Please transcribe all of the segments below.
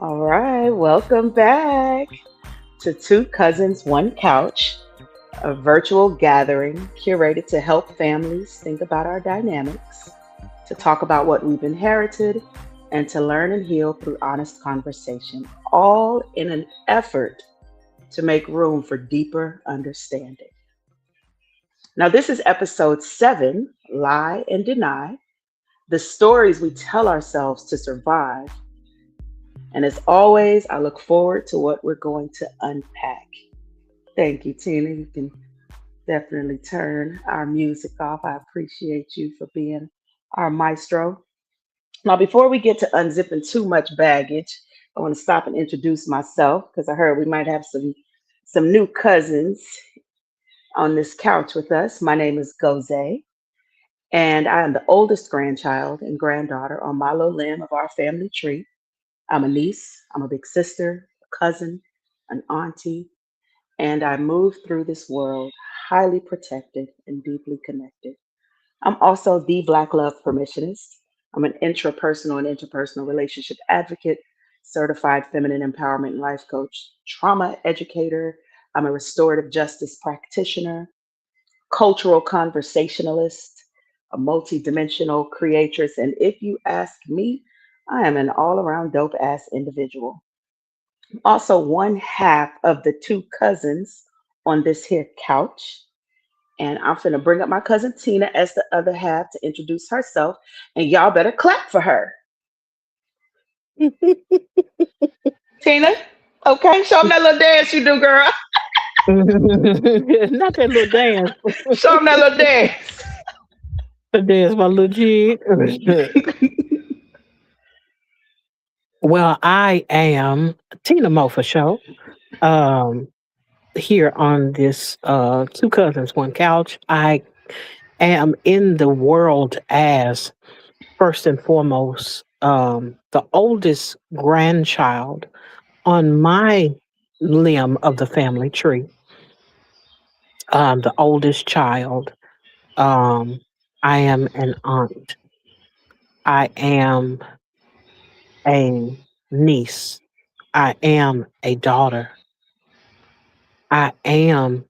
All right, welcome back to Two Cousins, One Couch, a virtual gathering curated to help families think about our dynamics, to talk about what we've inherited, and to learn and heal through honest conversation, all in an effort to make room for deeper understanding. Now, this is episode 7, Lie and Deny, the stories we tell ourselves to survive. And as always, I look forward to what we're going to unpack. Thank you, Tina. You can definitely turn our music off. I appreciate you for being our maestro. Now, before we get to unzipping too much baggage, I want to stop and introduce myself because I heard we might have some new cousins on this couch with us. My name is Goze, and I am the oldest grandchild and granddaughter on my little limb of our family tree. I'm a niece, I'm a big sister, a cousin, an auntie, and I move through this world highly protected and deeply connected. I'm also the Black Love Permissionist. I'm an intrapersonal and interpersonal relationship advocate, certified feminine empowerment and life coach, trauma educator. I'm a restorative justice practitioner, cultural conversationalist, a multidimensional creatress, and if you ask me, I am an all around dope ass individual. Also, one half of the two cousins on this here couch. And I'm finna bring up my cousin Tina as the other half to introduce herself. And y'all better clap for her. Tina, okay, show them that little dance you do, girl. Not that little dance. Show them that little dance. The dance, my little jig. Well, I am Tina Mo for show. Um, here on this Two Cousins, One Couch. I am in the world as first and foremost the oldest grandchild on my limb of the family tree. The oldest child. Um, I am an aunt. I am a niece. I am a daughter. I am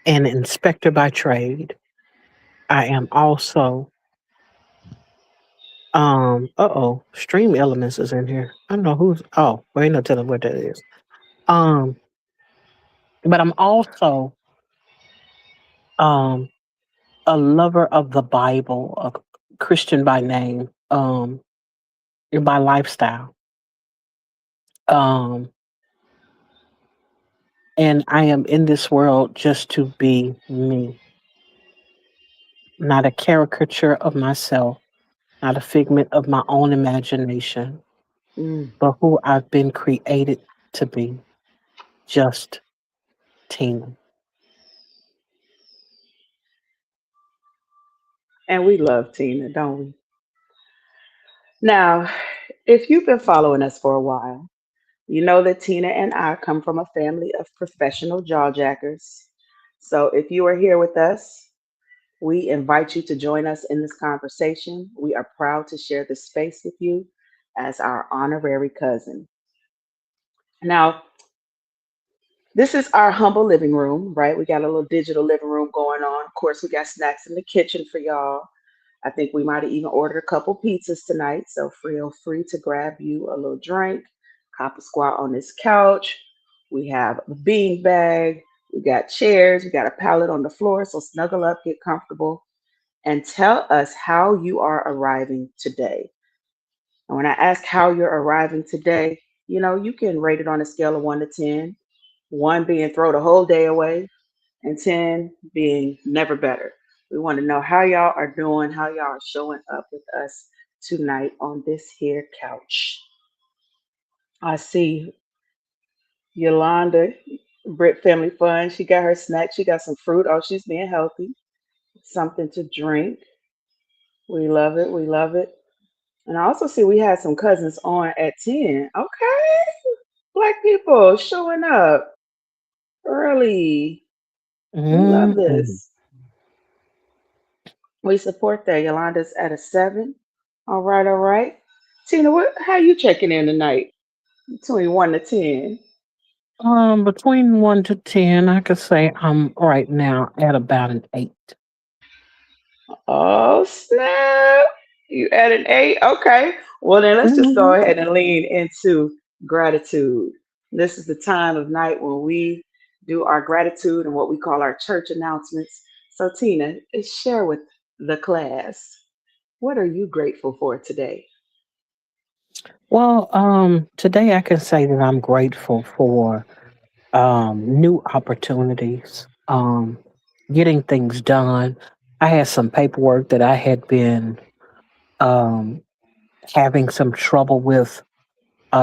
an inspector by trade. I am also Stream Elements is in here. I don't know who's wait, no telling what that is. Um, but I'm also um a lover of the Bible, a Christian by name, by lifestyle. Um, and I am in this world just to be me, not a caricature of myself, not a figment of my own imagination, Mm, but who I've been created to be, just Tina. and we love Tina, don't we? Now, if you've been following us for a while, you know that Tina and I come from a family of professional jawjackers. So if you are here with us, we invite you to join us in this conversation. We are proud to share this space with you as our honorary cousin. Now, this is our humble living room, right? We got a little digital living room going on. Of course, we got snacks in the kitchen for y'all. I think we might have even ordered a couple pizzas tonight, so feel free to grab you a little drink, cop a squat on this couch. We have a bean bag, we got chairs, we got a pallet on the floor, so snuggle up, get comfortable, and tell us how you are arriving today. And when I ask how you're arriving today, you can rate it on a scale of 1 to 10, 1 being throw the whole day away, and 10 being never better. We want to know how y'all are doing, how y'all are showing up with us tonight on this here couch. I see Yolanda, Brit Family Fun. She got her snack. She got some fruit. Oh, she's being healthy. Something to drink. We love it. We love it. And I also see we had some cousins on at 10. Okay. Black people showing up early. We love Mm-mm. this. We support that. Yolanda's at a 7. All right, all right. Tina, how you checking in tonight? Between 1 to 10. Between 1 to 10, I could say I'm right now at about an 8. Oh, snap. You at an 8? Okay. Well, then let's just go Mhm. ahead and lean into gratitude. This is the time of night when we do our gratitude and what we call our church announcements. So, Tina, share with the class, what are you grateful for today? Well, today I can say that I'm grateful for new opportunities, getting things done. I had some paperwork that I had been um, having some trouble with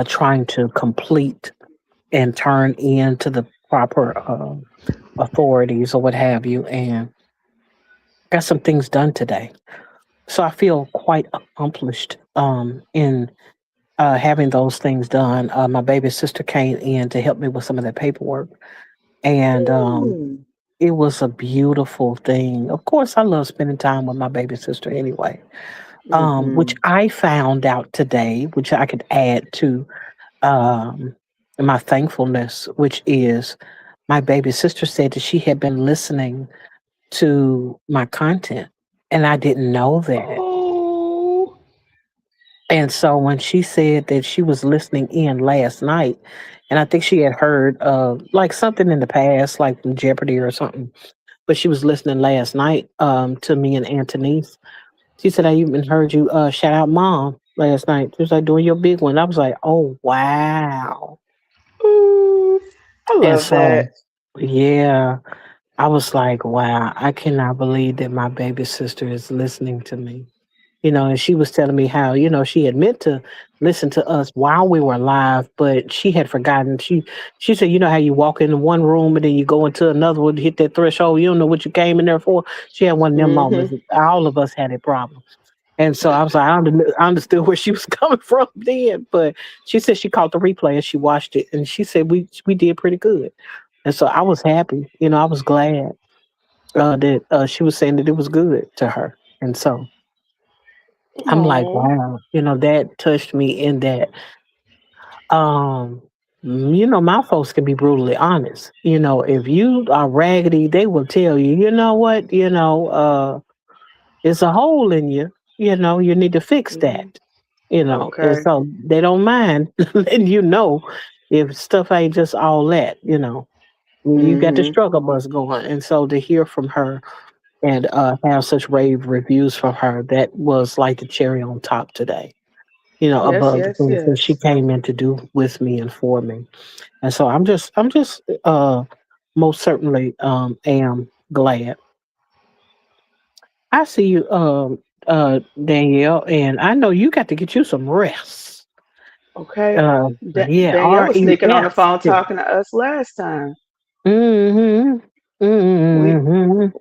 trying to complete and turn in to the proper authorities or what have you, and got some things done today. So I feel quite accomplished in having those things done. My baby sister came in to help me with some of that paperwork, and Ooh. it was a beautiful thing. Of course, I love spending time with my baby sister anyway. Which Mm-hmm. I found out today, which I could add to um, my thankfulness, which is my baby sister said that she had been listening to my content, and I didn't know that. Oh. And so when she said that she was listening in last night, and I think she had heard like something in the past, like from Jeopardy or something, but she was listening last night to me and Anthony's. She said, I even heard you shout out mom last night. She was like doing your big one. I was like, oh wow. Ooh. I And love so that. yeah, I was like, wow, I cannot believe that my baby sister is listening to me. And she was telling me how, she had meant to listen to us while we were live, but she had forgotten. She said, how you walk into one room and then you go into another one to hit that threshold. You don't know what you came in there for. She had one of them Mm-hmm. moments. All of us had a problem. And so I was like, I understood where she was coming from then. But she said she caught the replay and she watched it, and she said we did pretty good. And so I was happy. I was glad that she was saying that it was good to her. And so I'm like, Oh. wow, that touched me in that. Um, my folks can be brutally honest. If you are raggedy, they will tell you, you know what, it's a hole in you. You need to fix Mm-hmm. that. And Okay. so they don't mind letting you know if stuff ain't just all that. You got the Mm-hmm. struggle bus going. And so to hear from her and have such rave reviews from her, that was like the cherry on top today. Yes, Above the yes, things that she yes. came in to do with me and for me. And so I'm just most certainly am glad. I see you Danielle, and I know you got to get you some rest. Okay. Uh yeah, Danielle was sneaking on the phone rest. talking to us last time. Mhm. We Mhm.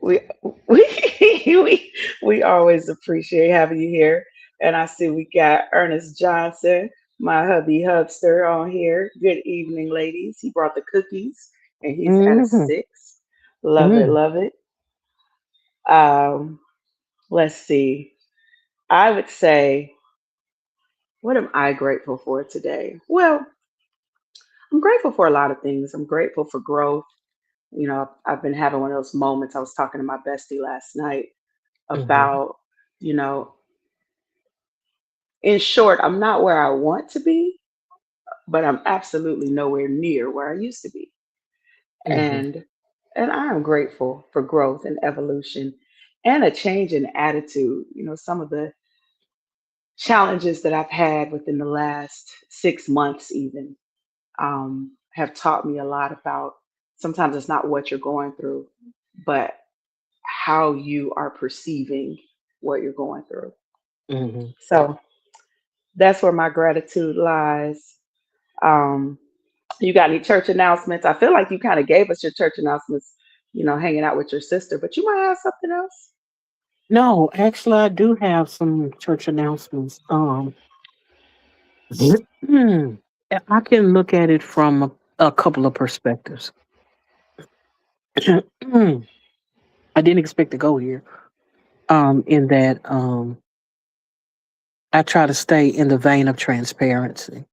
we we always appreciate having you here. And I see we got Ernest Johnson, my hubby hubster, on here. Good evening, ladies. He brought the cookies and he's at a Mhm. 6. Love it, Mhm. love it. Um, let's see. I would say, what am I grateful for today? Well, I'm grateful for a lot of things. I'm grateful for growth. I've been having one of those moments. I was talking to my bestie last night Mhm. about, you know, in short, I'm not where I want to be, but I'm absolutely nowhere near where I used to be. Mhm. And I am grateful for growth and evolution and a change in attitude. Some of the challenges that I've had within the last 6 months, even, have taught me a lot about sometimes it's not what you're going through, but how you are perceiving what you're going through. Mhm. So that's where my gratitude lies. Um, you got any church announcements? I feel like you kind of gave us your church announcements, hanging out with your sister, but you might have something else. No, actually I do have some church announcements. I can look at it from a couple of perspectives. I didn't expect to go here. In that I try to stay in the vein of transparency.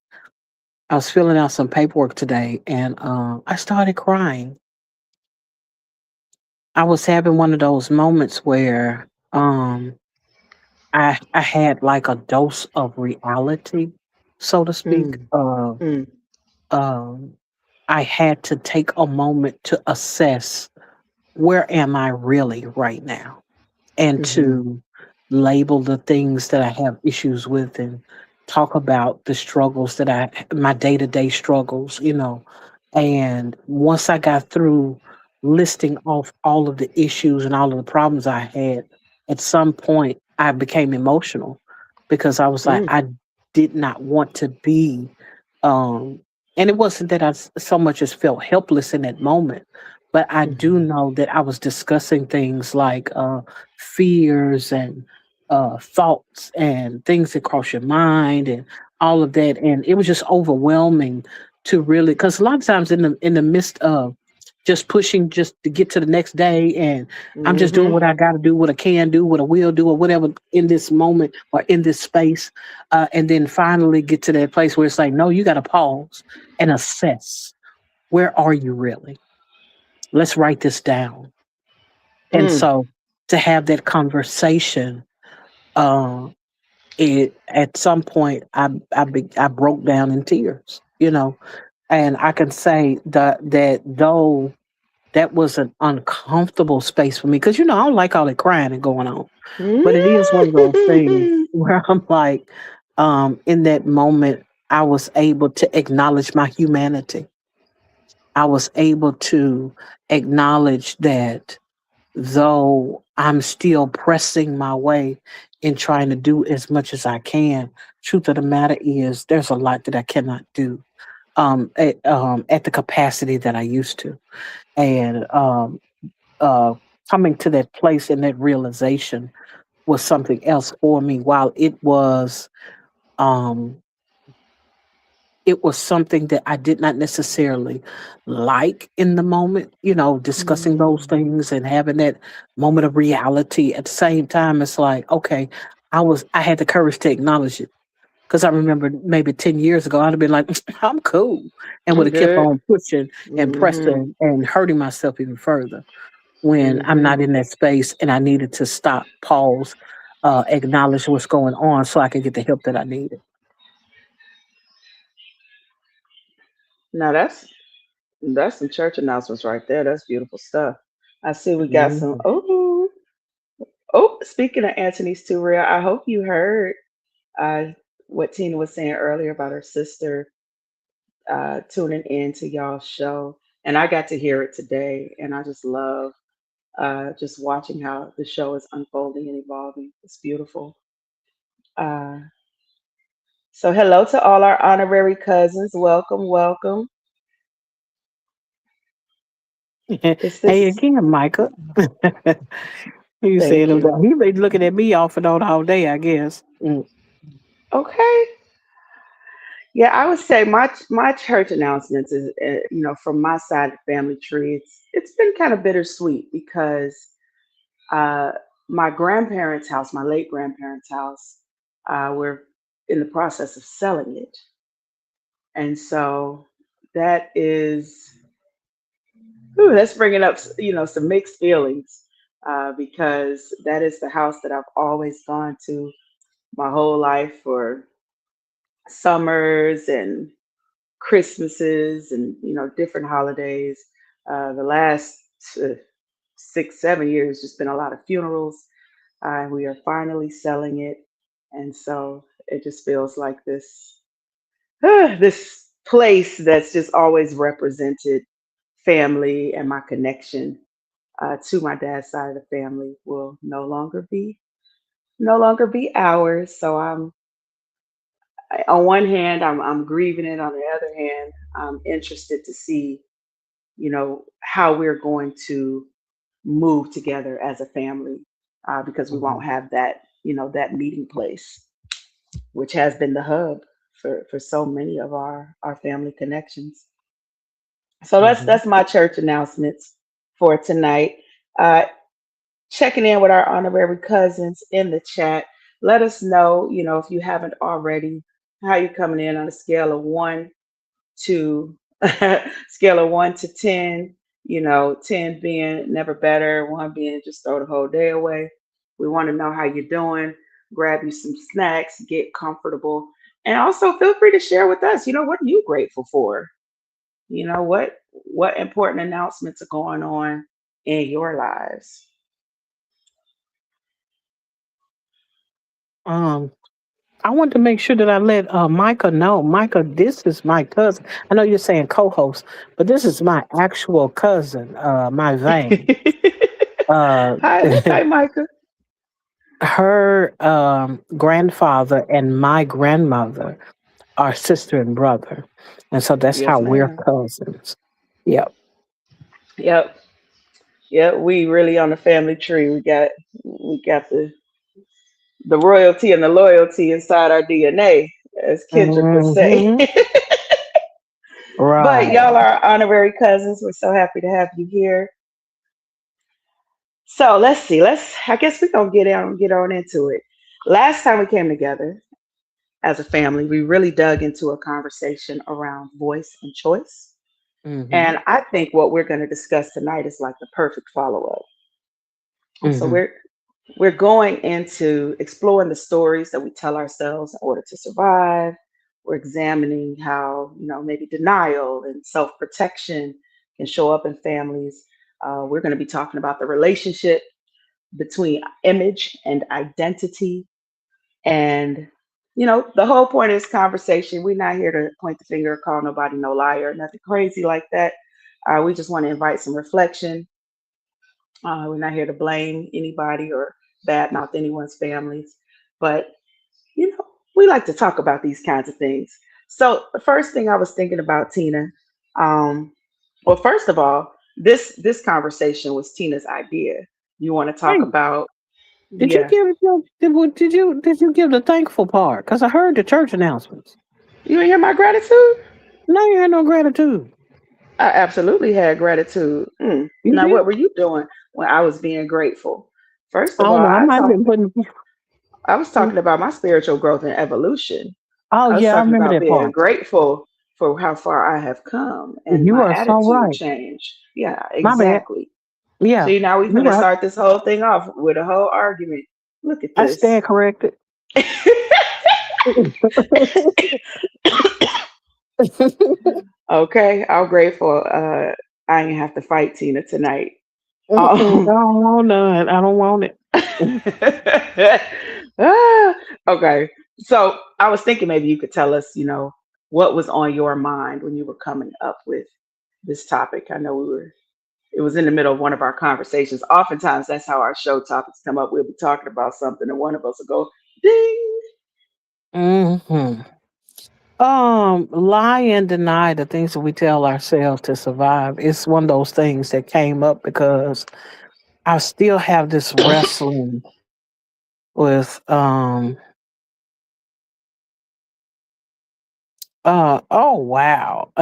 I was filling out some paperwork today and I started crying. I was having one of those moments where I had like a dose of reality, so to speak. Mm, mm, Um, I had to take a moment to assess where am I really right now, and mhm, to label the things that I have issues with and talk about the struggles that my day to day struggles, you know. And once I got through listing off all of the issues and all of the problems I had, at some point I became emotional because I was like, mm, I did not want to be, um, and it wasn't that so much as felt helpless in that moment, but I do mhm, know that I was discussing things like, fears and thoughts and things that cross your mind and all of that, and it was just overwhelming to really, because a lot of times in the midst of just pushing just to get to the next day, and I'm just doing mhm, what I got to do, what I can do, what I will do, or whatever in this moment or in this space, and then finally get to that place where it's like, no, you got to pause and assess, where are you really? Let's write this down. And mm, so to have that conversation, uh, at some point, I broke down in tears, you know, and I can say that though that was an uncomfortable space for me, because I don't like all that crying and going on, but it is one of those things mm. where I'm like, in that moment, I was able to acknowledge my humanity. I was able to acknowledge that though I'm still pressing my way in trying to do as much as I can, truth of the matter is there's a lot that I cannot do at the capacity that I used to. And uh, coming to that place and that realization was something else for me. While um, it was something that I did not necessarily like in the moment, discussing those Mm. things and having that moment of reality. At the same time, it's like, okay, I had the courage to acknowledge it. Because I remember maybe 10 years ago, I'd have been like, I'm cool, and would I'm have kept good. on pushing and Mhm, pressing and hurting myself even further when I'm not mhm. in that space and I needed to stop, pause, acknowledge what's going on so I could get the help that I needed. Now that's some church announcements right there. That's beautiful stuff. I see we got some. Mhm. Oh, speaking of Anthony's too real, I hope you heard uh, what Tina was saying earlier about her sister tuning in to y'all's show, and I got to hear it today, and I just love just watching how the show is unfolding and evolving. It's beautiful. Uh, so, hello to all our honorary cousins. Welcome, welcome. It's Hey this. again, Micah. You said Thank him you. that he been looking at me off and on all day, I guess. Okay. Yeah, I would say my church announcements is from my side of the family tree. It's been kind of bittersweet because uh, my grandparents' house, my late grandparents' house, we're in the process of selling it, and so that is that's bringing up some mixed feelings because that is the house that I've always gone to my whole life for summers and Christmases and different holidays. The last uh, 6, 7 years, just been a lot of funerals. We are finally selling it, and so it just feels like this place that's just always represented family, and my connection to my dad's side of the family will no longer be ours. So on one hand, I'm grieving it. On the other hand, I'm interested to see how we're going to move together as a family because we won't Mhm, have that meeting place, which has been the hub for so many of our family connections. So that's mhm, that's my church announcements for tonight. Uh, Checking in with our honorary cousins in the chat. Let us know, if you haven't already, how you're coming in on a scale of to scale of 1 to 10, 10 being never better, one being just throw the whole day away. We want to know how you're doing. Grab you some snacks, get comfortable, and also feel free to share with us. What are you grateful for? What important announcements are going on in your lives? Um, I want to make sure that I let Micah know. Micah, this is my cousin. I know you're saying co-host, but this is my actual cousin, my vein. Uh, Hi, Micah. her grandfather and my grandmother are sister and brother, and so that's how Yes, we're ma'am. cousins. Yep. Yep. Yep. We really on the family tree. We got the royalty and the loyalty inside our DNA, as Kendrick would say. Hmm. But Right. y'all are honorary cousins. We're so happy to have you here. So let's see. I guess we're gonna get on into it. Last time we came together as a family, we really dug into a conversation around voice and choice. Hmm. And I think what we're going to discuss tonight is like the perfect follow up. So Hmm. we're going into exploring the stories that we tell ourselves in order to survive. We're examining how, maybe denial and self protection can show up in families. We're going to be talking about the relationship between image and identity. And, the whole point of this conversation, we're not here to point the finger, call nobody no liar, nothing crazy like that. We just want to invite some reflection. We're not here to blame anybody or badmouth anyone's families, but you know, we like to talk about these kinds of things. So the first thing I was thinking about, Tina, um, well, first of all, this conversation was Tina's idea. You want to talk Hey, about, did you yeah? give did you give the thankful part? Because I heard the church announcements. You didn't hear my gratitude? No, you had no gratitude. I absolutely had gratitude. You Now, did? what were you doing when I was being grateful? First I of don't all, know. I might have been putting. I was talking about my spiritual growth and evolution. Oh I was yeah, I talking remember about that being part. grateful for how far I have come and You my are so attitude right. change. Yeah, My bad. exactly. Yeah, See, now we're you're going to right. start this whole thing off with a whole argument. Look at I this. stand corrected. Okay, I'm grateful. I didn't have to fight Tina tonight. I Um, don't want none. I don't want it. ah, okay, so I was thinking maybe you could tell us, what was on your mind when you were coming up with this topic. I know it was in the middle of one of our conversations. Oftentimes, that's how our show topics come up. We'll be talking about something, and one of us will go, ding. Hmm. Lie and deny the things that we tell ourselves to survive. It's one of those things that came up because I still have this wrestling with oh wow.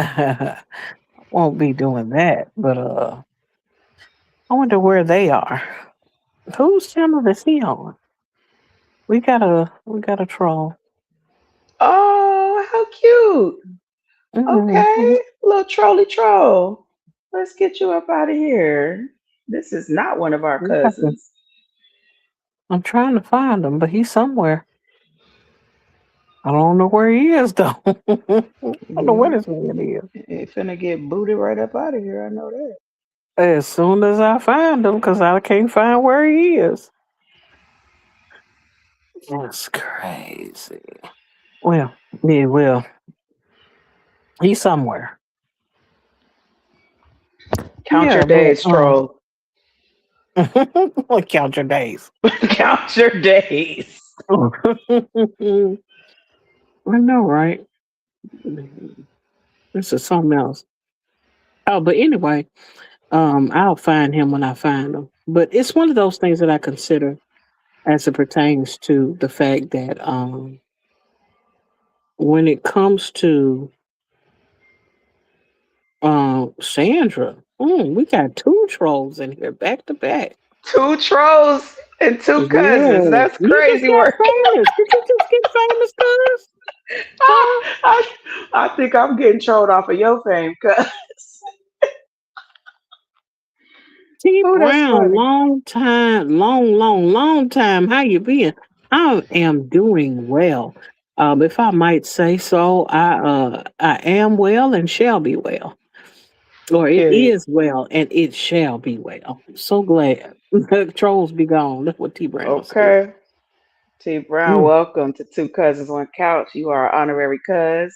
Won't be doing that, but I wonder where they are. Whose channel is he on? We got a troll. Oh, how cute. Hmm. Okay, little trolly troll. Let's get you up out of here. This is not one of our cousins. I'm trying to find him, but he's somewhere. I don't know where he is though. I don't know where Yeah, this man is. he finna get booted right up out of here. I know that. As soon as I find him, because I can't find where he is. That's crazy. Well, yeah, well, he's somewhere. Count your Yeah, but days, troll. count your days. Count your days. I know, right? This is something else. Oh, but anyway, I'll find him when I find him. But it's one of those things that I consider as it pertains to the fact that when it comes to Sandra, we got two trolls in here back to back. Two trolls and two cousins. Yeah, That's you just crazy got work. famous. Did you just get famous, cuz? I, Huh? I, I think I'm getting trolled off of your fame, cuz. T Oh, that's Brown, funny. long time, long time. How you been? I am doing well. If I might say so, I am well and shall be well. Or it Period. is well and it shall be well. So glad. Trolls be gone. That's what T Brown said. Okay. T. Brown, Mm. welcome to Two Cousins, One Couch. You are our honorary cuz.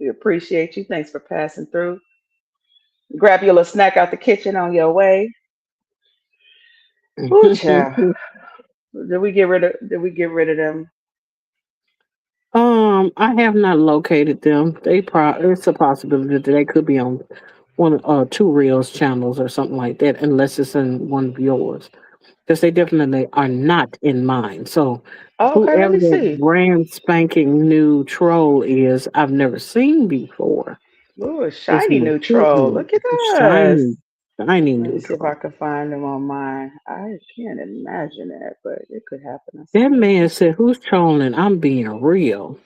We appreciate you. Thanks for passing through. Grab your little snack out the kitchen on your way. Ooh, child. Did we get rid of them? I have not located them. It's a possibility that they could be on one two reels channels or something like that, unless it's in one of yours. Because they definitely are not in mine. So Oh, okay, let whoever me that see. brand spanking new troll is, I've never seen before. Ooh, a It's shiny in new troll. hidden, Look at us. shiny, shiny Let me new see if I troll. can find them on mine. I can't imagine that, but it could happen, I That suppose. man said, "Who's trolling? I'm being real."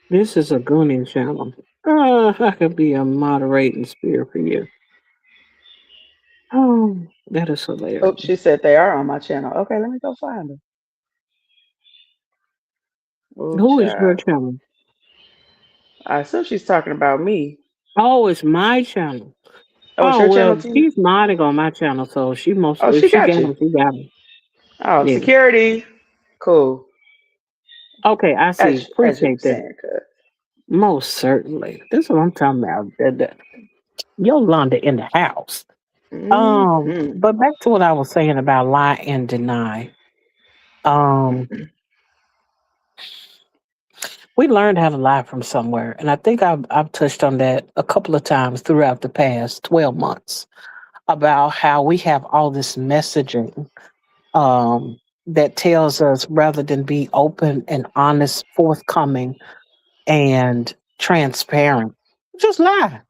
This is a Gooning channel. I could be a moderating spirit for you. Oh, that is Oh, she hilarious. said they are on my channel. Okay, let me go find them. Oh, Who is your child. channel? I assume she's talking about me. Oh, it's my channel. Oh, it's Oh your channel well, too? she's modding on my channel, so she most Oh, if she she got got you. them, she got them. Oh, Yeah. security. Cool. Okay, I see. As you were Appreciate that. saying, cuz. Most certainly. This is what I'm talking about. Yolanda in the house. Mm-hmm. But back to what I was saying about lie and deny. Um, we learned how to lie from somewhere, and I think I've touched on that a couple of times throughout the past 12 months about how we have all this messaging that tells us rather than be open and honest, forthcoming, and transparent, just lie.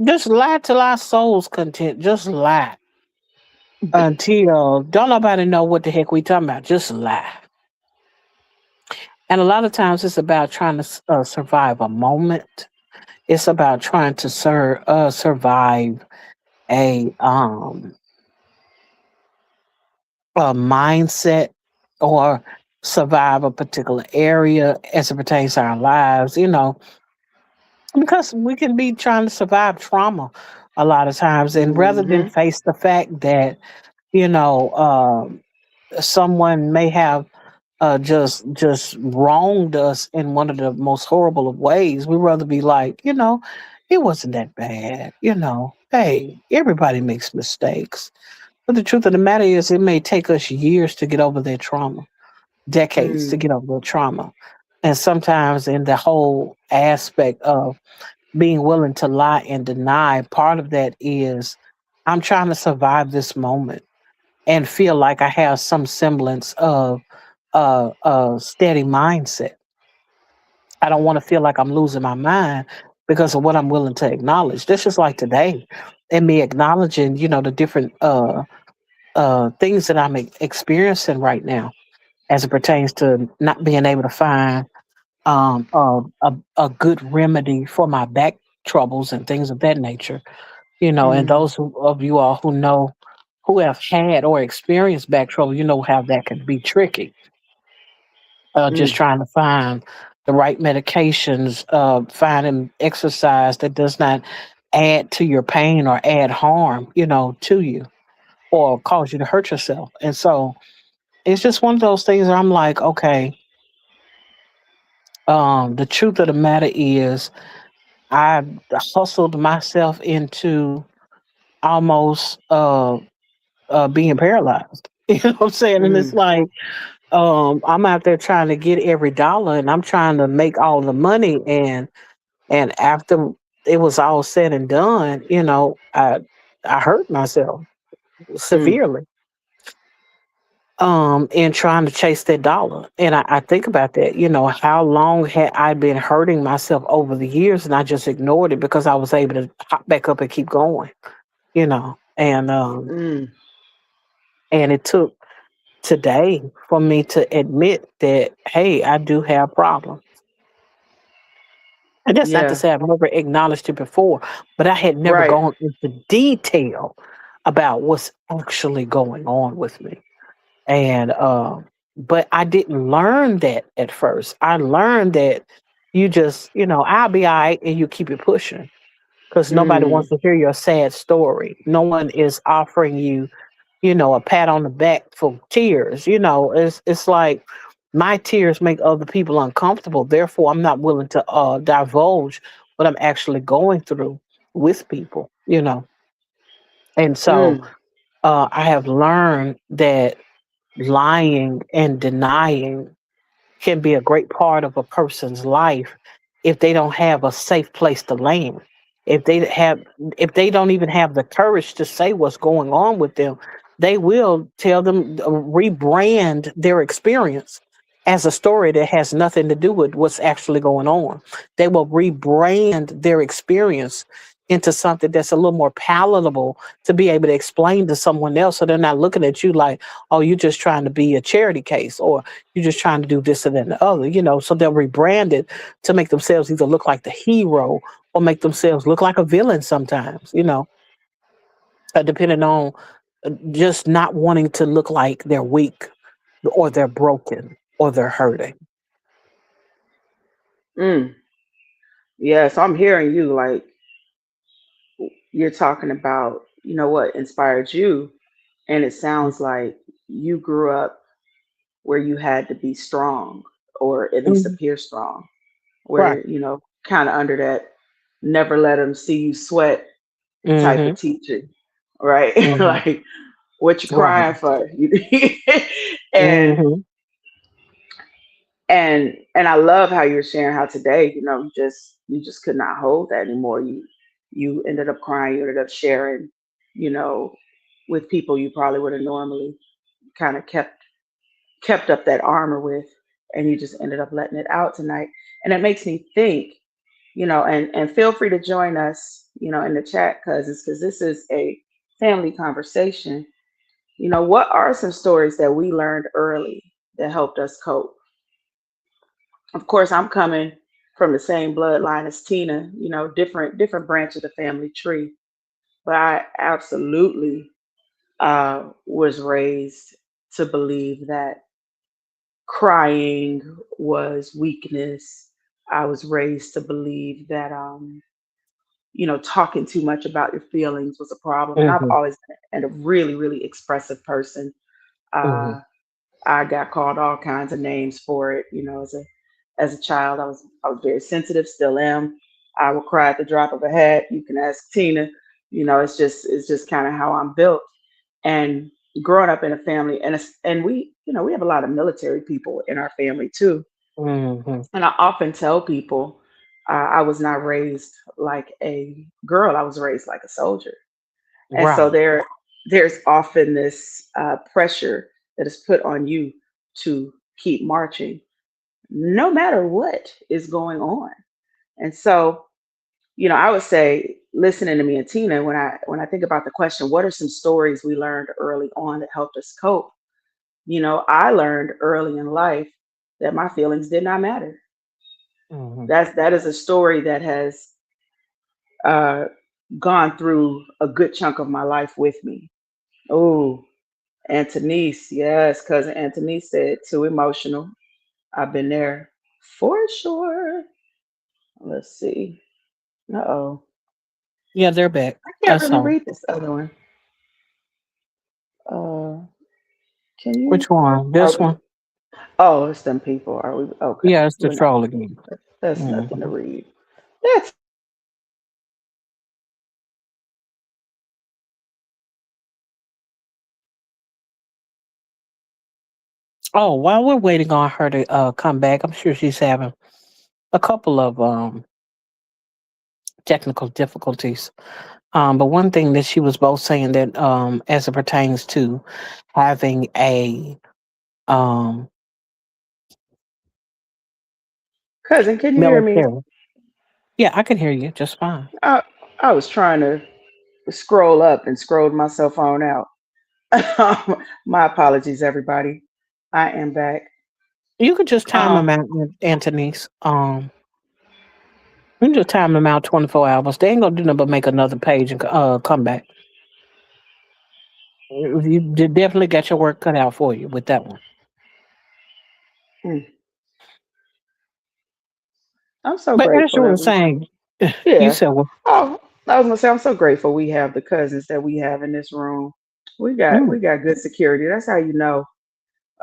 Just lie till our soul's content. Just lie until don't nobody know what the heck we talking about. Just lie. And a lot of times it's about trying to survive a moment. It's about trying to survive a um a mindset or survive a particular area as it pertains to our lives. Because we can be trying to survive trauma a lot of times, and rather than Mm-hmm. face the fact that you know someone may have just wronged us in one of the most horrible of ways. We rather be like, it wasn't that bad. Hey, everybody makes mistakes. But the truth of the matter is, it may take us years to get over their trauma, decades to Mm, get over their trauma. And sometimes, in the whole aspect of being willing to lie and deny, part of that is I'm trying to survive this moment and feel like I have some semblance of a steady mindset. I don't want to feel like I'm losing my mind because of what I'm willing to acknowledge. This is like today, and me acknowledging, the different things that I'm experiencing right now as it pertains to not being able to find a good remedy for my back troubles and things of that nature. And mm, of you all who have had or experienced back trouble, you know how that can be tricky. Just mm, trying to find the right medications, finding exercise that does not add to your pain or add harm, to you or cause you to hurt yourself. And so it's just one of those things where I'm like, okay, the truth of the matter is I hustled myself into almost being paralyzed. You know what I'm saying? And it's mm, like, I'm out there trying to get every dollar and I'm trying to make all the money. And after it was all said and done, I hurt myself mm, severely in trying to chase that dollar. And I think about that, how long had I been hurting myself over the years and I just ignored it because I was able to hop back up and keep going. And Mm. and it took today for me to admit that, hey, I do have problems. And that's not to Yeah. say I've never acknowledged it before, but I had never Right. gone into detail about what's actually going on with me. And but I didn't learn that at first. I learned that you just, I'll be all right, and you keep it pushing because nobody wants Mm. to hear your sad story. No one is offering you, a pat on the back for tears. It's like my tears make other people uncomfortable. Therefore, I'm not willing to divulge what I'm actually going through with people. And so Mm. I have learned that lying and denying can be a great part of a person's life if they don't have a safe place to land. If they have if they don't even have the courage to say what's going on with them, they will tell them rebrand their experience as a story that has nothing to do with what's actually going on. They will rebrand their experience into something that's a little more palatable to be able to explain to someone else so they're not looking at you like, oh, you're just trying to be a charity case, or you're just trying to do this and that and the other. So they'll rebrand it to make themselves either look like the hero or make themselves look like a villain sometimes, depending on just not wanting to look like they're weak or they're broken or they're hurting. Mm. Yeah. So I'm hearing you like you're talking about, what inspired you. And it sounds like you grew up where you had to be strong or at least Mm-hmm. appear strong, Right. where, kind of under that never let them see you sweat type Mm-hmm. of teaching, right? Mm-hmm. Like, what you Right. crying for? and Mm-hmm. and I love how you're sharing how today, you just could not hold that anymore. You ended up crying, you ended up sharing, you know, with people you probably would have normally kind of kept up that armor with, and you just ended up letting it out tonight. And it makes me think, and feel free to join us, in the chat, cousins, because this is a family conversation. What are some stories that we learned early that helped us cope? Of course, I'm coming from the same bloodline as Tina, different branch of the family tree, but I absolutely was raised to believe that crying was weakness. I was raised to believe that talking too much about your feelings was a problem, and I've Mm-hmm. always been a really, really expressive person. Mm-hmm. Uh, I got called all kinds of names for it. As a child, I was very sensitive, still am. I will cry at the drop of a hat. You can ask Tina. It's just kind of how I'm built. And growing up in a family, and we have a lot of military people in our family too. Mm-hmm. And I often tell people I was not raised like a girl. I was raised like a soldier. And so Right. there's often this pressure that is put on you to keep marching, no matter what is going on. And so, I would say, listening to me and Tina, when I think about the question, what are some stories we learned early on that helped us cope? I learned early in life that my feelings did not matter. Mm-hmm. That is a story that has uh, gone through a good chunk of my life with me. Oh, Antonice, yes, cousin Antonice said too emotional. I've been there for sure. Let's see. Uh-oh. Yeah, they're back. I can't I really saw. read this other one. Uh, can you? Which one? Are This we? one? Oh, it's them people. Are we? Okay, Yeah, it's the we're not. troll again. That's nothing to Mm-hmm. read. That's Oh, while we're waiting on her to come back, I'm sure she's having a couple of technical difficulties. But one thing that she was both saying that as it pertains to having a um, cousin. Can you hear me? military. Yeah, I can hear you just fine. I I was trying to. scroll up and scrolled my cell phone out. My apologies, everybody. I am back. You could just time them Um, out, Anthony's. You can just time them out 24 hours. They ain't gonna do nothing but make another page and come back. Definitely got your work cut out for you with that one. mm, I'm so But as grateful you were that we, saying, you yeah. said, well, Oh, I was gonna say I'm so grateful we have the cousins that we have in this room. mm, We got good security. That's how you know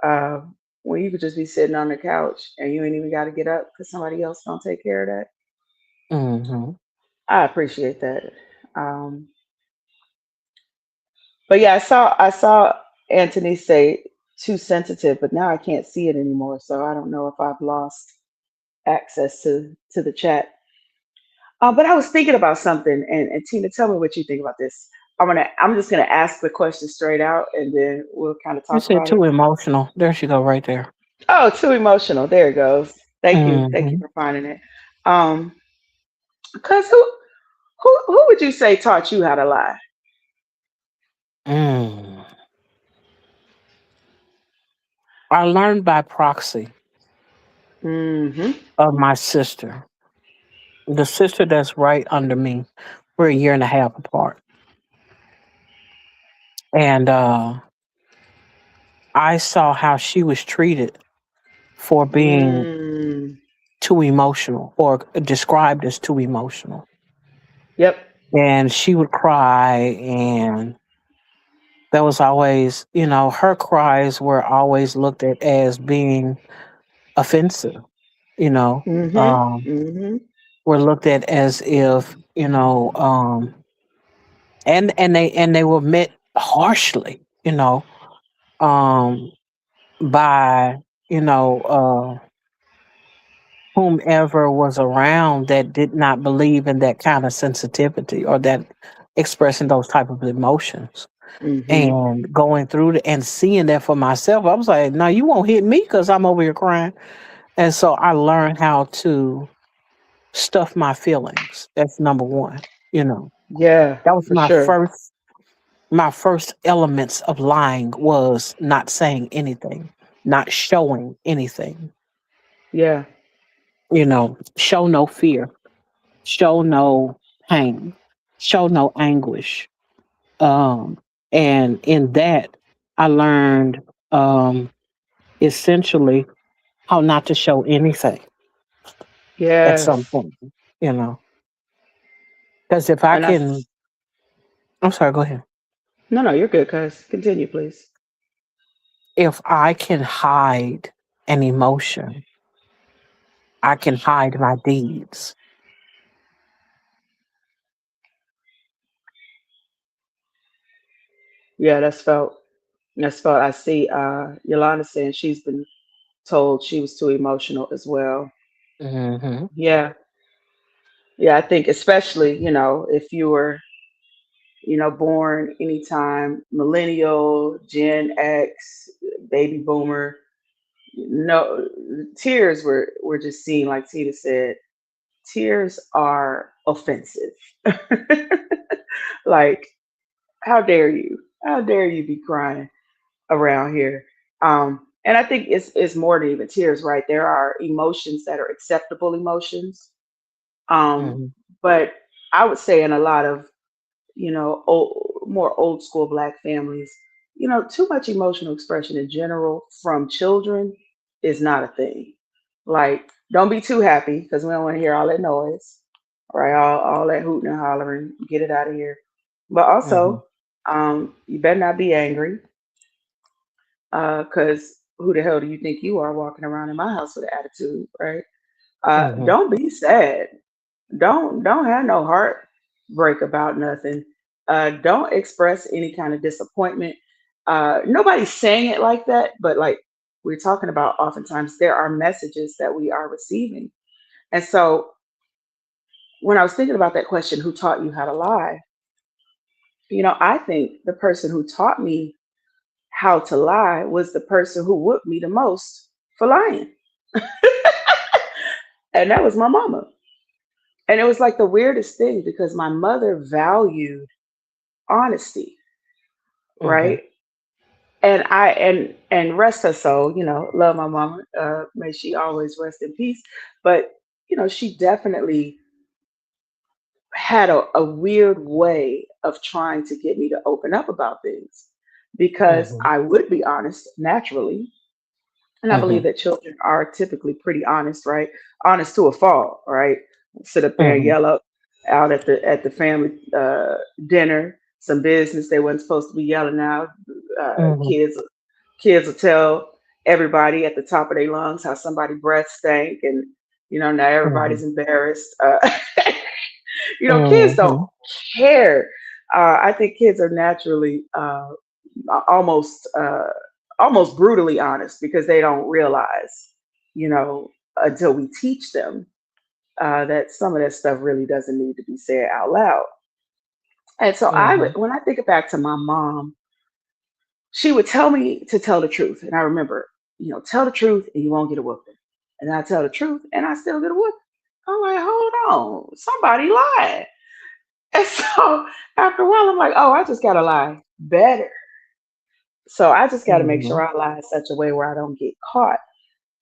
uh, when you could just be sitting on the couch and you ain't even got to get up because somebody else don't take care of that. hmm I appreciate that. Um, but yeah, I saw Anthony say too sensitive, but now I can't see it anymore. So I don't know if I've lost access to the chat. But I was thinking about something, and Tina, tell me what you think about this. I'm just gonna ask the question straight out, and then we'll kind of you talk said about it. too emotional. There she go, right there. Oh, too emotional. There it goes. Thank you hmm for finding it. Um, cause who would you say taught you how to lie? Mm. I learned by proxy Mm-hmm. of my sister, the sister that's right under me. We're a year and a half apart, and I saw how she was treated for being Mm. too emotional or described as too emotional. Yep. And she would cry, and that was always, her cries were always looked at as being offensive, you know, Mm-hmm. um, Mm-hmm. were looked at as if, and they were met harshly, um, by, you know, whomever was around that did not believe in that kind of sensitivity or that expressing those type of emotions. Mm-hmm. And going through and seeing that for myself, I was like, no, you won't hit me because I'm over here crying. And so I learned how to stuff my feelings. That's number one. You know, Yeah, that was for sure. my first elements of lying was not saying anything, not showing anything. Yeah. Show no fear, show no pain, show no anguish. Um, and in that, I learned essentially how not to show anything at some Yes. point. You know, because if I And I. can, I'm sorry, go ahead. No, no, you're good, cuz. Continue, please. If I can hide an emotion, I can hide my deeds. Yeah, that's felt. That's felt. I see Yolanda saying she's been told she was too emotional as well. hmm Yeah. Yeah, I think especially, if you were, born anytime millennial, Gen X, baby boomer, no tears were just seen like Tina said. Tears are offensive. Like, how dare you? How dare you be crying around here? And I think it's more than even tears, right? There are emotions that are acceptable emotions. Um, hmm but I would say in a lot of, more old school black families, too much emotional expression in general from children is not a thing. Like, don't be too happy because we don't want to hear all that noise, right? All that hooting and hollering, get it out of here. But hmm also, you better not be angry because who the hell do you think you are walking around in my house with an attitude, right? hmm Don't be sad. Don't have no heartbreak about nothing. Don't express any kind of disappointment. Nobody's saying it like that, but like we're talking about, oftentimes there are messages that we are receiving. And so when I was thinking about that question, who taught you how to lie? I think the person who taught me how to lie was the person who whooped me the most for lying. And that was my mama. And it was like the weirdest thing because my mother valued honesty, Mhm. right? And rest her soul, love my mama. May she always rest in peace. But she definitely had a weird way of trying to get me to open up about things because Mhm. I would be honest naturally. And I believe Mhm. that children are typically pretty honest, right? Honest to a fault, right? Sit up there and Mhm. yell out at the family dinner, some business they wasn't supposed to be yelling out. Uh, Mhm. kids kids will tell everybody at the top of their lungs how somebody breath stank, and now everybody's Mhm. embarrassed. Kids don't Mhm. care. I think kids are naturally almost almost brutally honest because they don't realize, until we teach them that some of that stuff really doesn't need to be said out loud. And so Mhm. when I think back to my mom, she would tell me to tell the truth, and I remember, tell the truth and you won't get a whooping. And I tell the truth and I still get a whooping. I'm like, hold on, somebody lied. And so after a while, I'm like, oh, I just gotta lie better. So I just got to make sure Mhm. I lie in such a way where I don't get caught.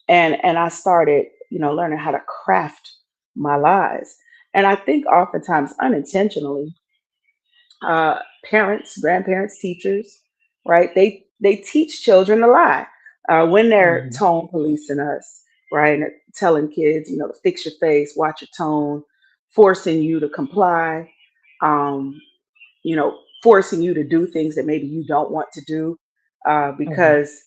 And I started, learning how to craft my lies. And I think oftentimes unintentionally, parents, grandparents, teachers, right? They teach children to lie when they're Mhm. tone policing us, right? And they're telling kids, to fix your face, watch your tone, forcing you to comply, um, forcing you to do things that maybe you don't want to do, Mhm. because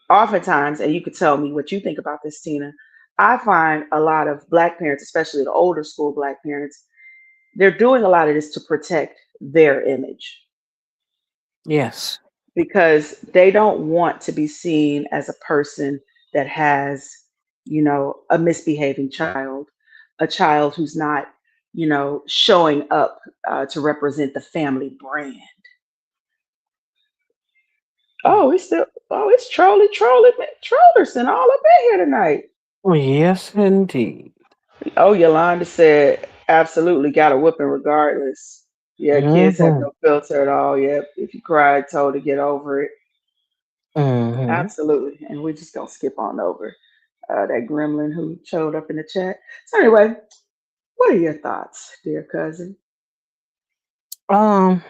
oftentimes, and you could tell me what you think about this, Tina, I find a lot of Black parents, especially the older school Black parents, they're doing a lot of this to protect their image Yes. because they don't want to be seen as a person that has, a misbehaving child, a child who's not, showing up to represent the family brand. It's Trollerson all up in here tonight. Yes, indeed. Oh, Yolanda said, absolutely got a whooping regardless. Yeah, kids have Mhm. no filter at all. Yep. If you cried, told to get over it. Mhm. Absolutely. And we're just going to skip on over that gremlin who showed up in the chat. So, anyway, what are your thoughts, dear cousin? Um,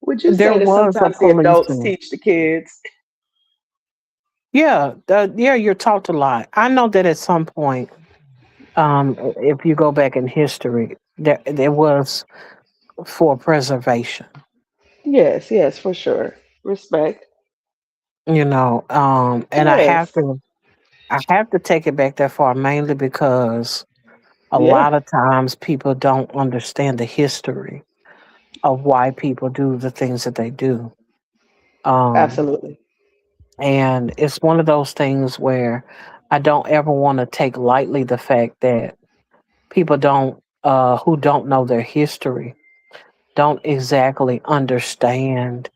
Would you there say that was a sometimes the adults policeman. teach the kids? Yeah, yeah, you're taught to lie. I know that at some point, if you go back in history, there was for preservation. Yes, yes, for sure. Respect. And Yes. I have to take it back that far mainly because a Yeah, lot of times people don't understand the history of why people do the things that they do. Um, absolutely. and it's one of those things where I don't ever want to take lightly the fact that people don't who don't know their history don't exactly understand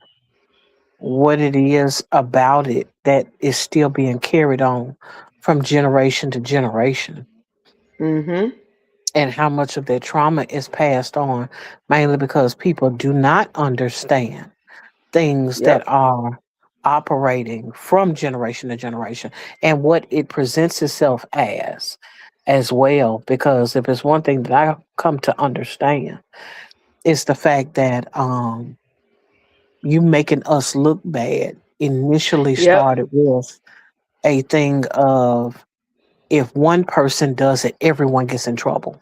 what it is about it that is still being carried on from generation to generation, Mm-hmm. and how much of their trauma is passed on mainly because people do not understand things that Yep. are operating from generation to generation and what it presents itself as well. Because if it's one thing that I come to understand, it's the fact that you making us look bad initially Yep. started with a thing of, if one person does it, everyone gets in trouble.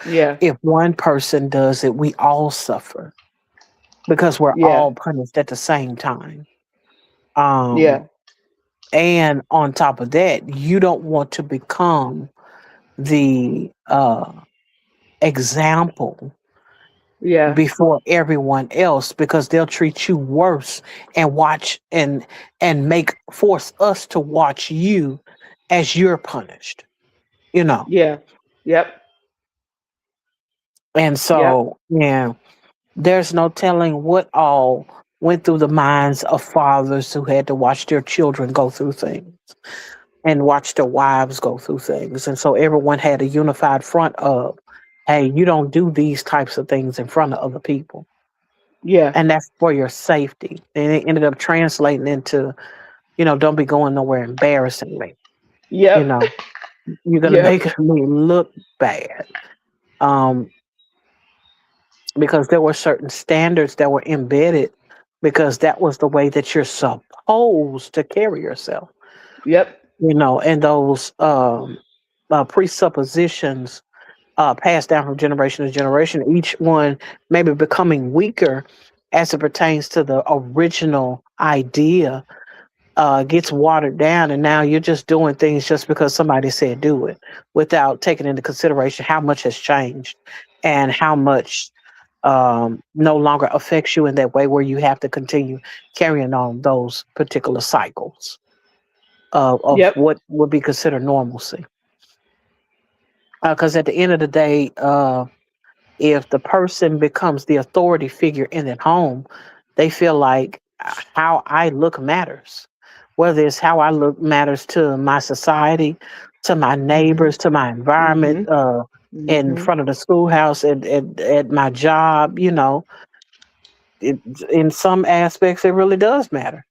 Yeah. If one person does it, we all suffer because we're Yeah. all punished at the same time. Yeah. Um, and on top of that, you don't want to become the example Yeah. before everyone else because they'll treat you worse and watch and make force us to watch you as you're punished, you know. Yeah. Yep. And Yep. so, yeah, there's no telling what all went through the minds of fathers who had to watch their children go through things and watch their wives go through things. And so everyone had a unified front of hey, you don't do these types of things in front of other people. Yeah. And that's for your safety. And it ended up translating into, don't be going nowhere embarrassing me. You Yep. know, you're gonna Yep. make me look bad. Um, because there were certain standards that were embedded because that was the way that you're supposed to carry yourself. Yep. And those presuppositions passed down from generation to generation, each one maybe becoming weaker as it pertains to the original idea, gets watered down, and now you're just doing things just because somebody said do it, without taking into consideration how much has changed and how much no longer affects you in that way, where you have to continue carrying on those particular cycles of Yep. what would be considered normalcy. Because at the end of the day, if the person becomes the authority figure in that home, they feel like how I look matters. Whether it's how I look matters to my society, to my Mhm. neighbors, to my environment, Mhm. in Mhm. front of the schoolhouse, at my job, it, in some aspects, it really does matter.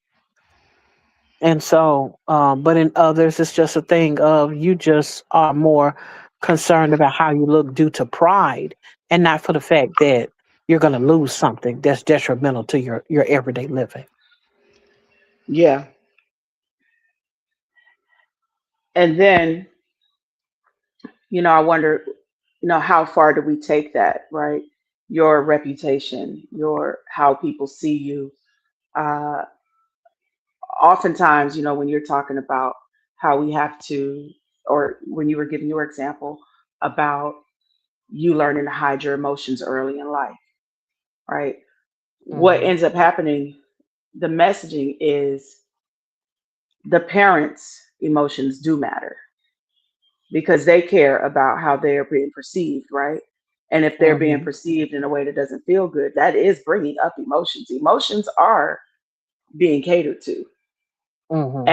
And so, but in others, it's just a thing of you just are more concerned about how you look due to pride, and not for the fact that you're going to lose something that's detrimental to your everyday living. Yeah. And then, I wonder, how far do we take that, right? Your reputation, your how people see you. Uh, Oftentimes, when you're talking about how we have to, or when you were giving your example about you learning to hide your emotions early in life, right? What Hmm. ends up happening, the messaging is the parents' emotions do matter because they care about how they're being perceived, right? And if they're being Hmm. perceived in a way that doesn't feel good, that is bringing up emotions. Emotions are being catered to. Hmm.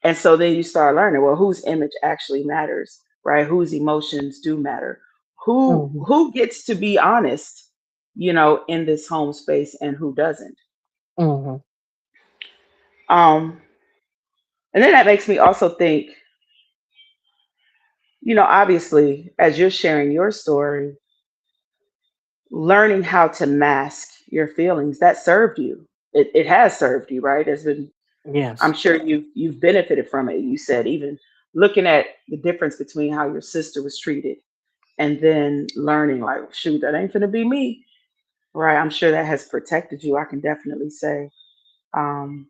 And so then you start learning, well, whose image actually matters, right? Whose emotions do matter. Hmm. Who gets to be honest, in this home space and who doesn't. Hmm. Um, and then that makes me also think, obviously, as you're sharing your story, learning how to mask your feelings, that served you. It has served you, right? It's been, I'm Yes. sure you've benefited from it. You said even looking at the difference between how your sister was treated and then learning like, shoot, that ain't gonna be me, right? I'm sure that has protected you. I can definitely say, um,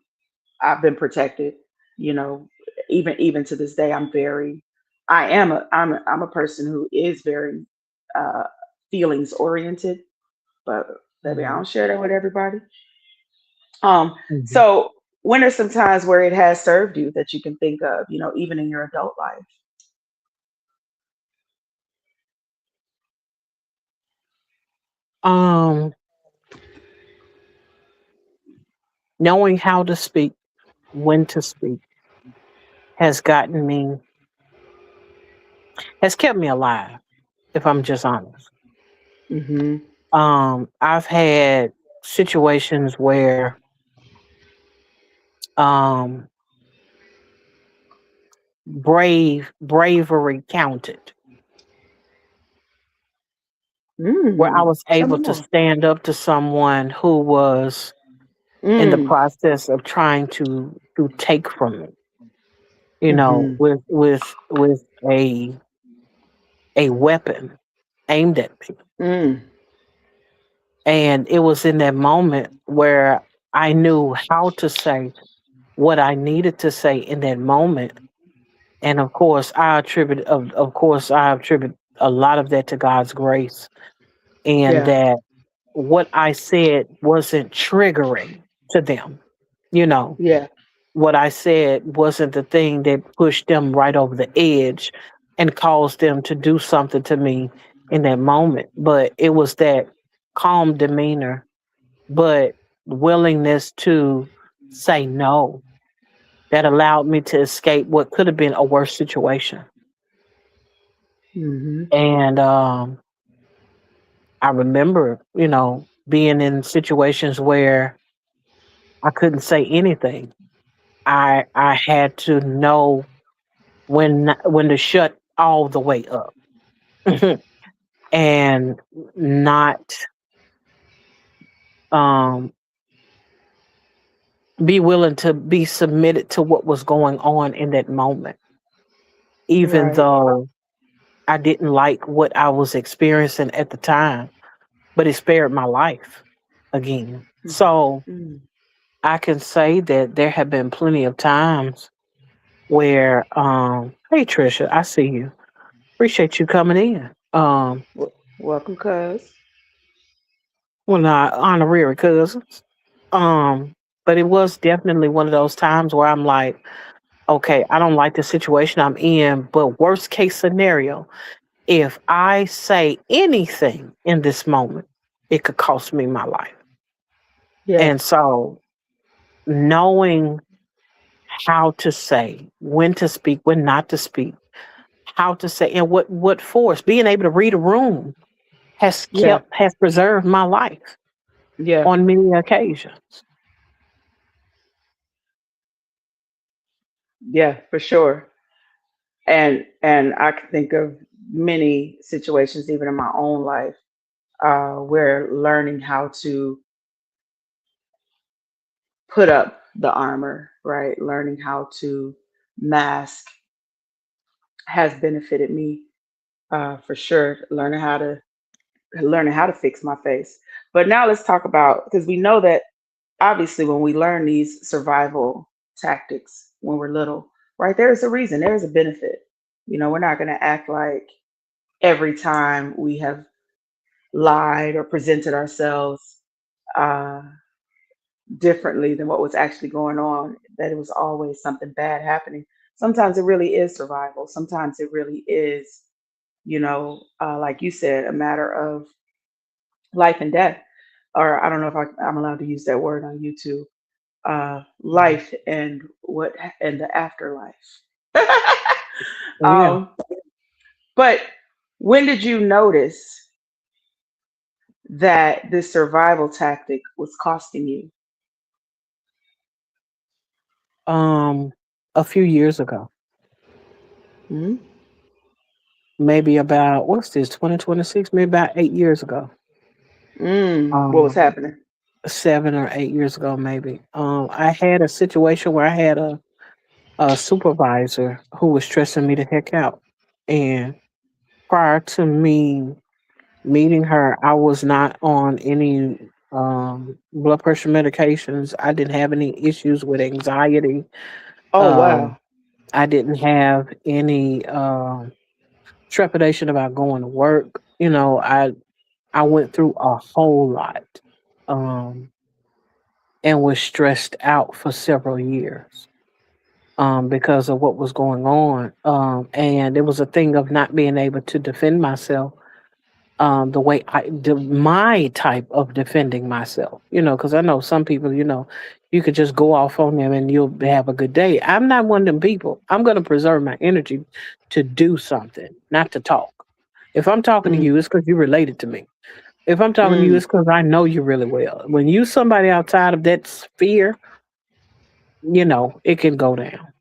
I've been protected. You know, even to this day, I'm a person who is very uh, feelings oriented, but baby, I Hmm. don't share that with everybody. Um, Hmm. so when are some times where it has served you that you can think of, even in your adult life? Um, Knowing how to speak, when to speak, has gotten me, has kept me alive. If I'm just honest, Hmm. I've had situations where um bravery counted, where I was Tell me able to more. stand up to someone who was in the Mm. process of trying to take from me, Hmm. with a weapon aimed at me. Mm. And it was in that moment where I knew how to say what I needed to say in that moment. And of course I attribute a lot of that to God's grace, and Yeah. that what I said wasn't triggering to them. You know, Yeah. what I said wasn't the thing that pushed them right over the edge and caused them to do something to me in that moment. But it was that calm demeanor, but willingness to say no, that allowed me to escape what could have been a worse situation. Hmm. And I remember, being in situations where I couldn't say anything. I had to know when to shut all the way up and not um be willing to be submitted to what was going on in that moment, even Right. though I didn't like what I was experiencing at the time, but it spared my life again. So Mm. I can say that there have been plenty of times where, hey Trisha, I see you. Appreciate you coming in. Welcome, cuz. Well, not honorary cousins. Um, but it was definitely one of those times where I'm like, okay, I don't like the situation I'm in, but worst case scenario, if I say anything in this moment, it could cost me my life. Yeah. And so knowing how to say, when to speak, when not to speak, how to say, and what force, being able to read a room Yeah. has preserved my life Yeah. on many occasions. Yeah, for sure. And I can think of many situations, even in my own life, where learning how to put up the armor, right? Learning how to mask has benefited me, for sure. Learning how to fix my face. But now let's talk about, because we know that obviously when we learn these survival tactics when we're little, right? There is a reason. There is a benefit. We're not going to act like every time we have lied or presented ourselves uh, differently than what was actually going on, that it was always something bad happening. Sometimes it really is survival. Sometimes it really is, like you said, a matter of life and death. Or I don't know if I'm allowed to use that word on YouTube. Mhm. Life and the afterlife. Yeah. um, but when did you notice that this survival tactic was costing you? Um, a few years ago, Mhm. maybe about what's this, 2026, maybe about 8 years ago. What was Um, happening? 7 or 8 years ago, maybe. I had a situation where I had a supervisor who was stressing me the heck out. And prior to me meeting her, I was not on any blood pressure medications. I didn't have any issues with anxiety. Oh Um, wow. I didn't have any trepidation about going to work. I went through a whole lot, um, and was stressed out for several years, because of what was going on. And it was a thing of not being able to defend myself, the way my type of defending myself, because I know some people, you could just go off on them and you'll have a good day. I'm not one of them people. I'm going to preserve my energy to do something, not to talk. If I'm talking to Mm, you, it's because you're related to me. If I'm talking to you, mm, it's because I know you really well. When you somebody outside of that sphere, it can go down.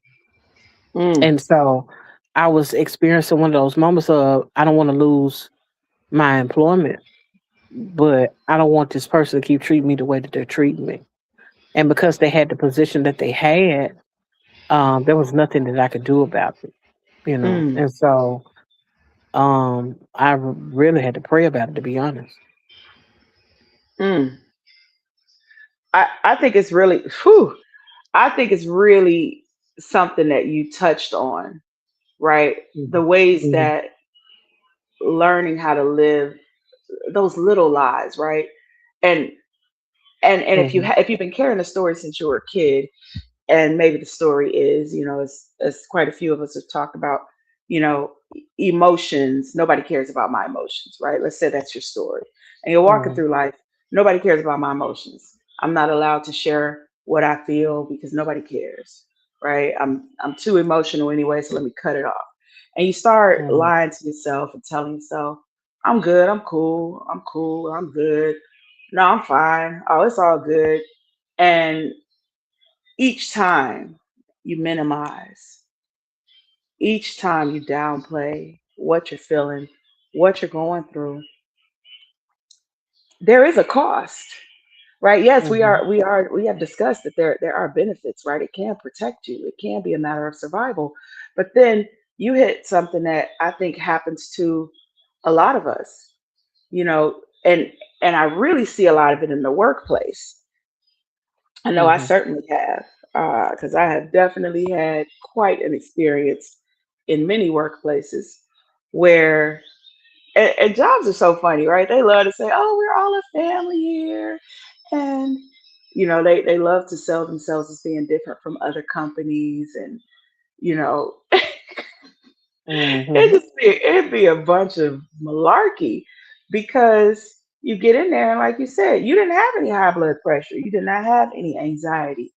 mm, And so I was experiencing one of those moments of I don't want to lose my employment, but I don't want this person to keep treating me the way that they're treating me. And because they had the position that they had, there was nothing that I could do about it. mm, And so really had to pray about it, to be honest. mm. I think it's really, whew, I think it's really something that you touched on, right? The Mhm. ways Mhm. that learning how to live those little lies, right? And and Mhm. if you've been carrying a story since you were a kid, and maybe the story is, as quite a few of us have talked about, emotions. Nobody cares about my emotions, right? Let's say that's your story, and you're walking Mhm. through life. Nobody cares about my emotions. I'm not allowed to share what I feel because nobody cares, right? I'm too emotional anyway, so let me cut it off. And you start Mhm. lying to yourself and telling yourself, I'm good. I'm cool. I'm cool. I'm good. No, I'm fine. Oh, it's all good. And each time you minimize, each time you downplay what you're feeling, what you're going through, there is a cost, right? Yes, Mhm. we have discussed that there are benefits, right? It can protect you. It can be a matter of survival. But then you hit something that I think happens to a lot of us, you know, and I really see a lot of it in the workplace. I know I Mhm. certainly have, because I have definitely had quite an experience in many workplaces where, and jobs are so funny, right? They love to say, "Oh, we're all a family here," and they love to sell themselves as being different from other companies, and you know, Mhm. it'd be a bunch of malarkey because you get in there and, like you said, you didn't have any high blood pressure, you did not have any anxiety.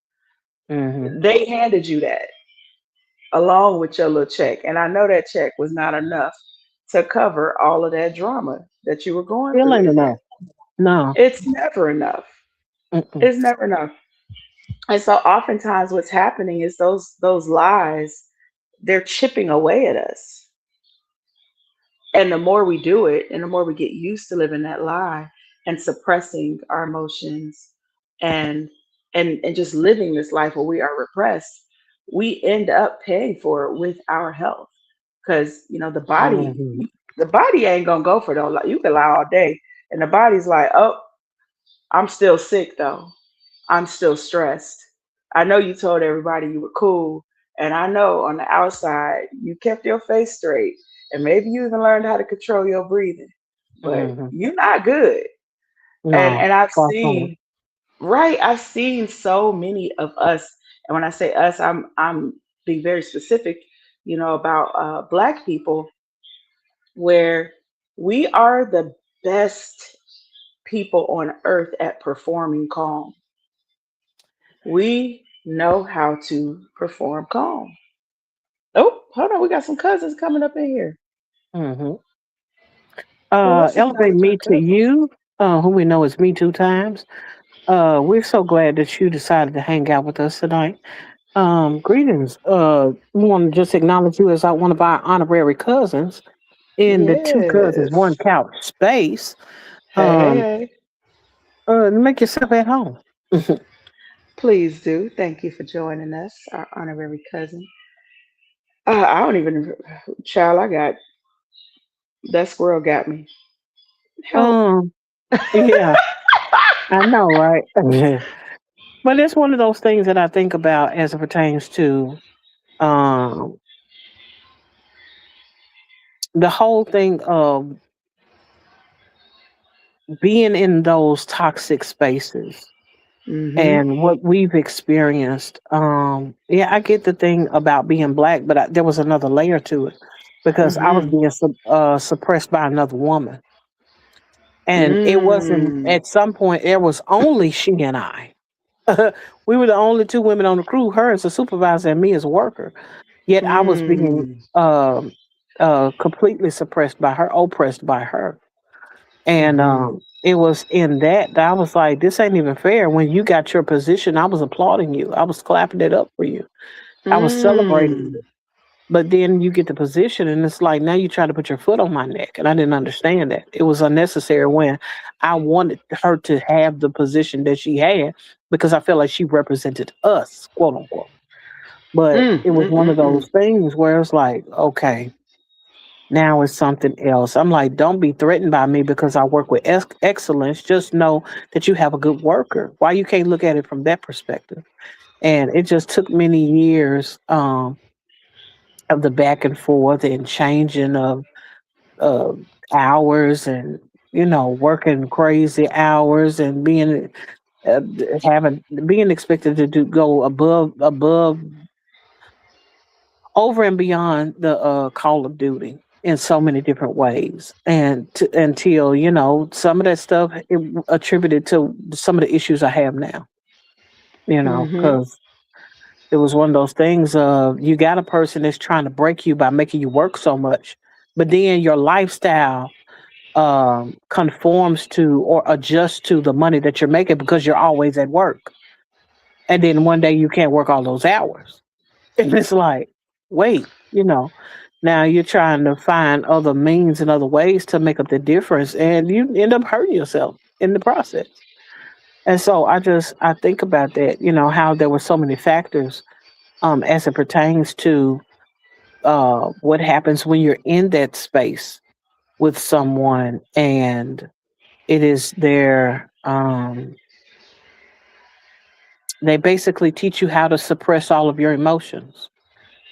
Mhm. They handed you that along with your little check. And I know that check was not enough to cover all of that drama that you were going Still through ain't in there. enough. No. It's never enough. Mm-mm. It's never enough. And so oftentimes what's happening is those lies, they're chipping away at us. And the more we do it, and the more we get used to living that lie and suppressing our emotions and and just living this life where we are repressed, we end up paying for it with our health. Because Mhm. the body ain't gonna go for those. Like, you can lie all day, and the body's like, oh, I'm still sick though. I'm still stressed. I know you told everybody you were cool, and I know on the outside you kept your face straight, and maybe you even learned how to control your breathing, but Mhm. you're not good. And No. I've Far from it. seen, right, I've seen so many of us, and when I say us, I'm being very specific, about Black people, where we are the best people on earth at performing calm. We know how to perform calm. Oh, hold on. We got some cousins coming up in here. Mhm. Well, let's Elevate acknowledge our me to cousins. you, who we know is me two times. We're so glad that you decided to hang out with us tonight. Greetings. We want to just acknowledge you as one of our honorary cousins in the two cousins, one Yes. couch space. Hey, hey, Um, hey. make yourself at home. Please do. Thank you for joining us, our honorary cousin. I don't even, child, I got, that squirrel got me. Help. um, yeah, I know, right? But it's one of those things that I think about as it pertains to um, the whole thing of being in those toxic spaces Mm-hmm. and what we've experienced. Yeah, I get the thing about being black, but there was another layer to it because I was Mm-hmm. being suppressed by another woman. And it wasn't, Mm. at some point, there was only she and I. We were the only two women on the crew, her as a supervisor and me as a worker. Yet I was being Mm. um, completely suppressed by her, oppressed by her. And Mm-hmm. it was in that I was like, this ain't even fair. When you got your position, I was applauding you. I was clapping it up for you. I was celebrating Mm. you. But then you get the position, and it's like now you try to put your foot on my neck. And I didn't understand that. It was unnecessary when I wanted her to have the position that she had because I felt like she represented us, quote unquote. But Mm. it was Mm. one of Mm. Mm. those things where it's like, okay, now it's something else. I'm like, don't be threatened by me because I work with excellence. Just know that you have a good worker. Why you can't look at it from that perspective? And it just took many years of the back and forth and changing of uh, hours and working crazy hours and uh, having being expected to do go above over and beyond the call of duty in so many different ways and until some of that stuff attributed to some of the issues I have now, Mm-hmm. because it was one of those things of you got a person that's trying to break you by making you work so much, but then your lifestyle conforms to or adjusts to the money that you're making because you're always at work. And then one day you can't work all those hours. And it's like, wait, now you're trying to find other means and other ways to make up the difference, and you end up hurting yourself in the process. And so I think about that, how there were so many factors as it pertains to what happens when you're in that space with someone and it is their they basically teach you how to suppress all of your emotions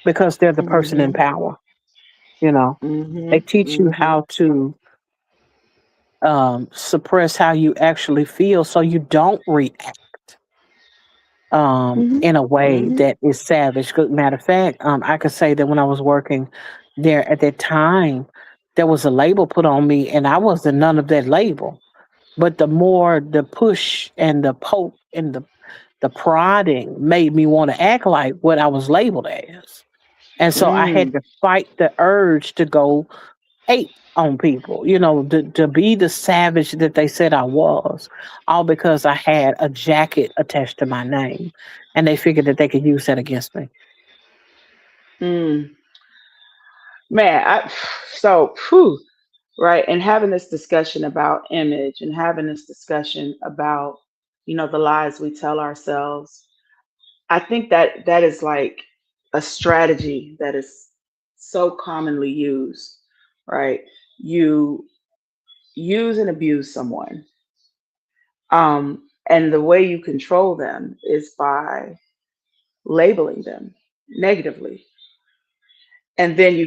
because they're the person in Mhm. power. You know, they Mhm. teach you Mhm. how to suppress how you actually feel so you don't react Mhm. in a way Mhm. that is savage. Good matter of fact, I could say that when I was working there at that time, there was a label put on me, and I wasn't none of that label. But the more the push and the poke and the prodding made me want to act like what I was labeled as. And so I had Mm. to fight the urge to go hate on people, to be the savage that they said I was, all because I had a jacket attached to my name. And they figured that they could use that against me. Mm. Man, so whew, right, and having this discussion about image and having this discussion about the lies we tell ourselves. I think that that is like a strategy that is so commonly used, right? You use and abuse someone, and the way you control them is by labeling them negatively, and then Mhm.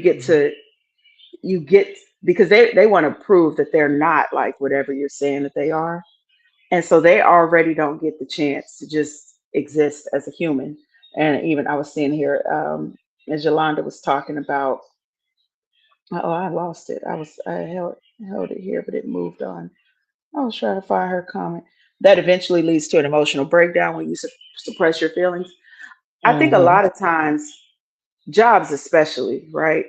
you get because they want to prove that they're not like whatever you're saying that they are. And so they already don't get the chance to just exist as a human. And even I was seeing here, as Yolanda was talking about, oh, I lost it. I held it here, but it moved on. I was trying to find her comment. That eventually leads to an emotional breakdown when you suppress your feelings. I think a Mhm. lot of times, jobs especially, right?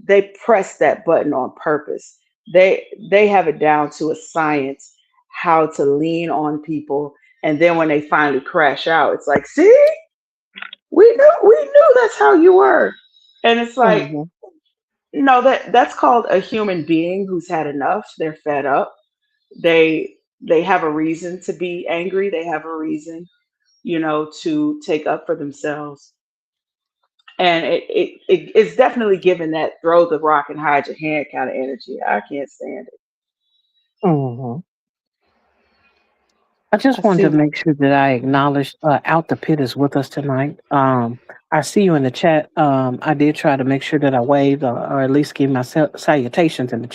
They press that button on purpose. They have it down to a science how to lean on people, and then when they finally crash out, it's like, see, we knew that's how you were, and it's like, Mhm. no, that's called a human being who's had enough. They're fed up. They have a reason to be angry. They have a reason, to take up for themselves. And it's definitely given that throw the rock and hide your hand kind of energy. I can't stand it. Mhm. I I just wanted to see. make sure that I acknowledged Out the Pit is with us tonight. I see you in the chat. I did try to make sure that I waved or at least give my salutations in the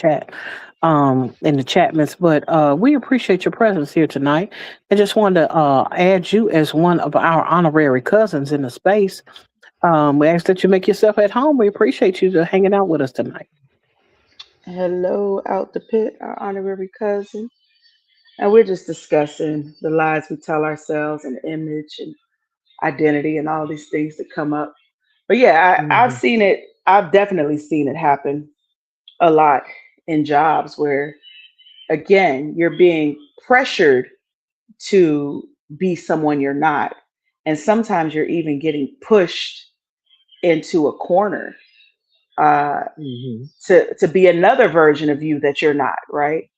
chatments. But we appreciate your presence here tonight. I just wanted to add you as one of our honorary cousins in the space. We ask that you make yourself at home. We appreciate you hanging out with us tonight. Hello, out the pit, our honorary cousin. And we're just discussing the lies we tell ourselves and image and identity and all these things that come up. But yeah, I've Hmm. seen it. I've definitely seen it happen a lot in jobs where, again, you're being pressured to be someone you're not. And sometimes you're even getting pushed into a corner, uh, Hmm. to be another version of you that you're not, right?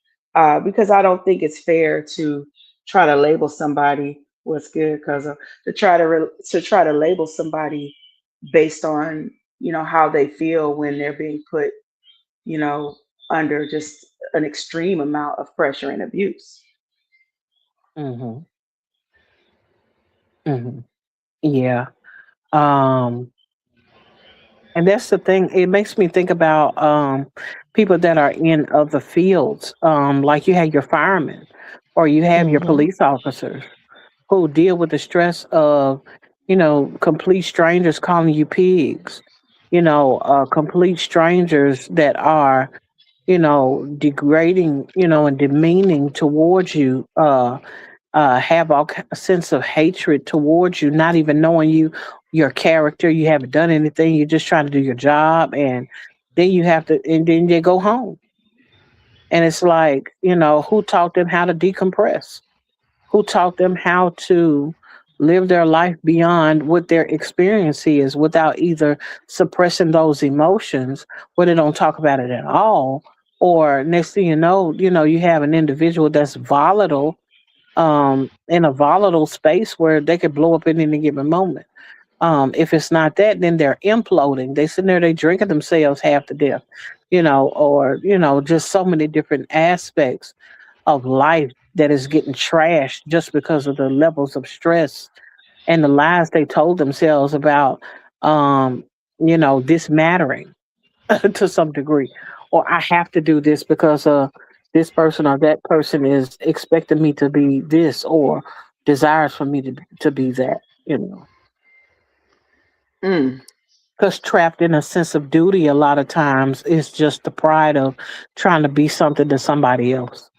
Because I don't think it's fair to try to label somebody what's good, because to try to label somebody based on how they feel when they're being put you know under just an extreme amount of pressure and abuse. Hmm. Hmm. Yeah. Um, And that's the thing. It makes me think about people that are in other fields, like you have your firemen or you have your Hmm. police officers who deal with the stress of, complete strangers calling you pigs, complete strangers that are, degrading, and demeaning towards you. Have a sense of hatred towards you, not even knowing your character. You haven't done anything. You're just trying to do your job, and then you have to, and then they go home. And it's like, who taught them how to decompress? Who taught them how to live their life beyond what their experience is without either suppressing those emotions where they don't talk about it at all, or next thing you have an individual that's volatile, in a volatile space where they could blow up at any given moment. If it's not that, then they're imploding. They sitting there, they drinking themselves half to death, or just so many different aspects of life that is getting trashed just because of the levels of stress and the lies they told themselves about, um, this mattering to some degree. Or I have to do this because this person or that person is expecting me to be this, or desires for me to be that, Mm, because trapped in a sense of duty a lot of times is just the pride of trying to be something to somebody else.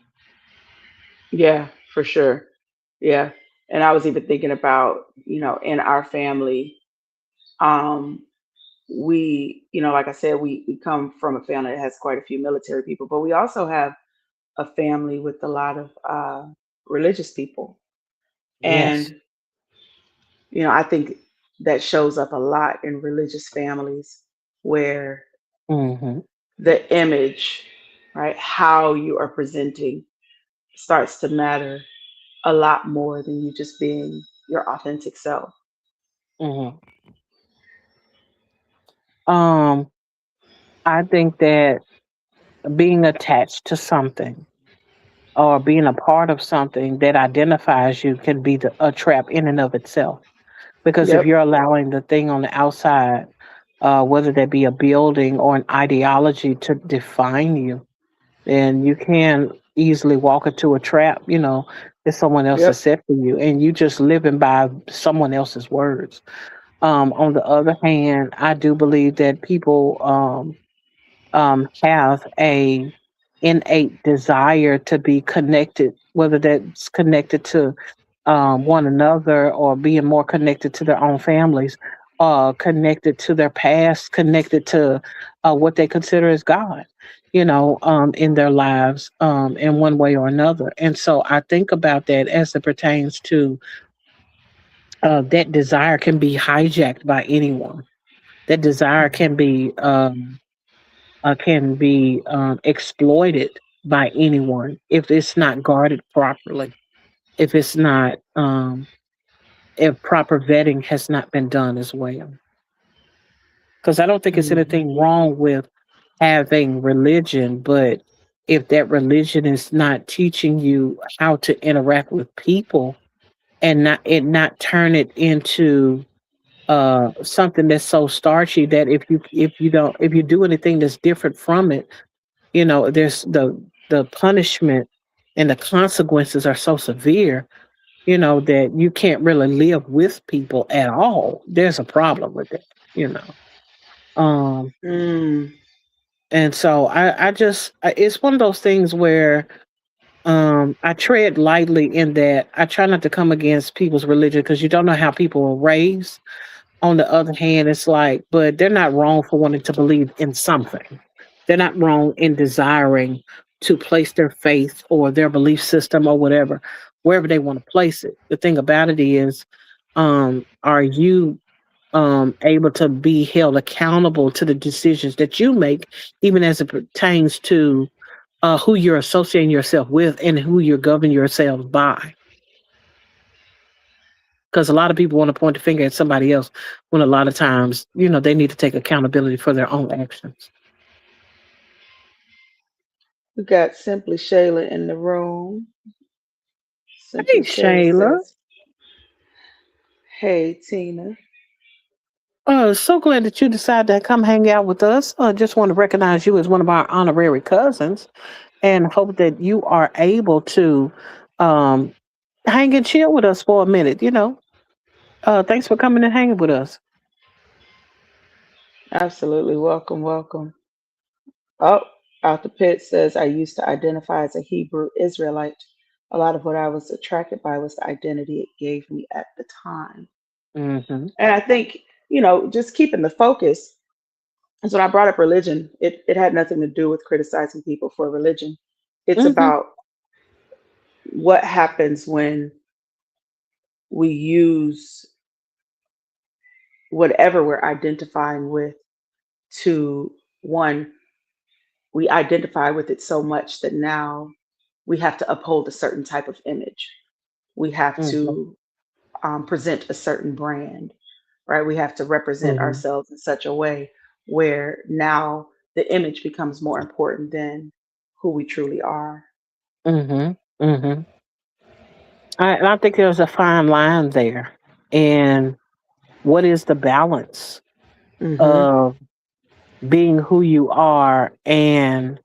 yeah, for sure. Yeah. And I was even thinking about, in our family, um, like I said, we come from a family that has quite a few military people, but we also have a family with a lot of religious people. Yes. And, I think that shows up a lot in religious families where Hmm. the image, right, how you are presenting starts to matter a lot more than you just being your authentic self. Hmm. Um, I think that being attached to something or being a part of something that identifies you can be a trap in and of itself. Because if Yep. you're allowing the thing on the outside, whether that be a building or an ideology, to define you, then you can easily walk into a trap, that someone else has Yep. set for you, and you just living by someone else's words. On the other hand, I do believe that people have a innate desire to be connected, whether that's connected to one another or being more connected to their own families, connected to their past, connected to what they consider as God, in their lives, in one way or another. And so I think about that as it pertains to that desire can be hijacked by anyone. That desire can be exploited by anyone if it's not guarded properly. If it's not if proper vetting has not been done as well. Because I don't think it's Hmm. anything wrong with having religion, but if that religion is not teaching you how to interact with people and not turn it into something that's so starchy that if you do anything that's different from it, there's the punishment and the consequences are so severe, that you can't really live with people at all. There's a problem with it, you know. Um, Mm. and so it's one of those things where I tread lightly in that I try not to come against people's religion because you don't know how people were raised. On the other hand, it's like, but they're not wrong for wanting to believe in something. They're not wrong in desiring to place their faith or their belief system or whatever, wherever they want to place it. The thing about it is, are you able to be held accountable to the decisions that you make, even as it pertains to who you're associating yourself with and who you're governing yourself by? Because a lot of people want to point the finger at somebody else when a lot of times, they need to take accountability for their own actions. We got Simply Shayla in the room. Hey, Simply Shayla Shayla. says, "Hey Tina, So glad that you decided to come hang out with us. Just want to recognize you as one of our honorary cousins and hope that you are able to um, hang and chill with us for a minute. Thanks for coming and hanging with us. absolutely welcome, welcome." Oh, out the pit says, "I used to identify as a Hebrew Israelite. A lot of what I was attracted by was the identity it gave me at the time." Hmm. And I think, just keeping the focus. And so when I brought up religion, it had nothing to do with criticizing people for religion. It's Mhm. about what happens when we use whatever we're identifying with to, one, we identify with it so much that now we have to uphold a certain type of image. We have Mhm. to present a certain brand, right? We have to represent Mhm. ourselves in such a way where now the image becomes more important than who we truly are. Mhm. Mhm. And I think there's a fine line there. And what is the balance Hmm. of being who you are and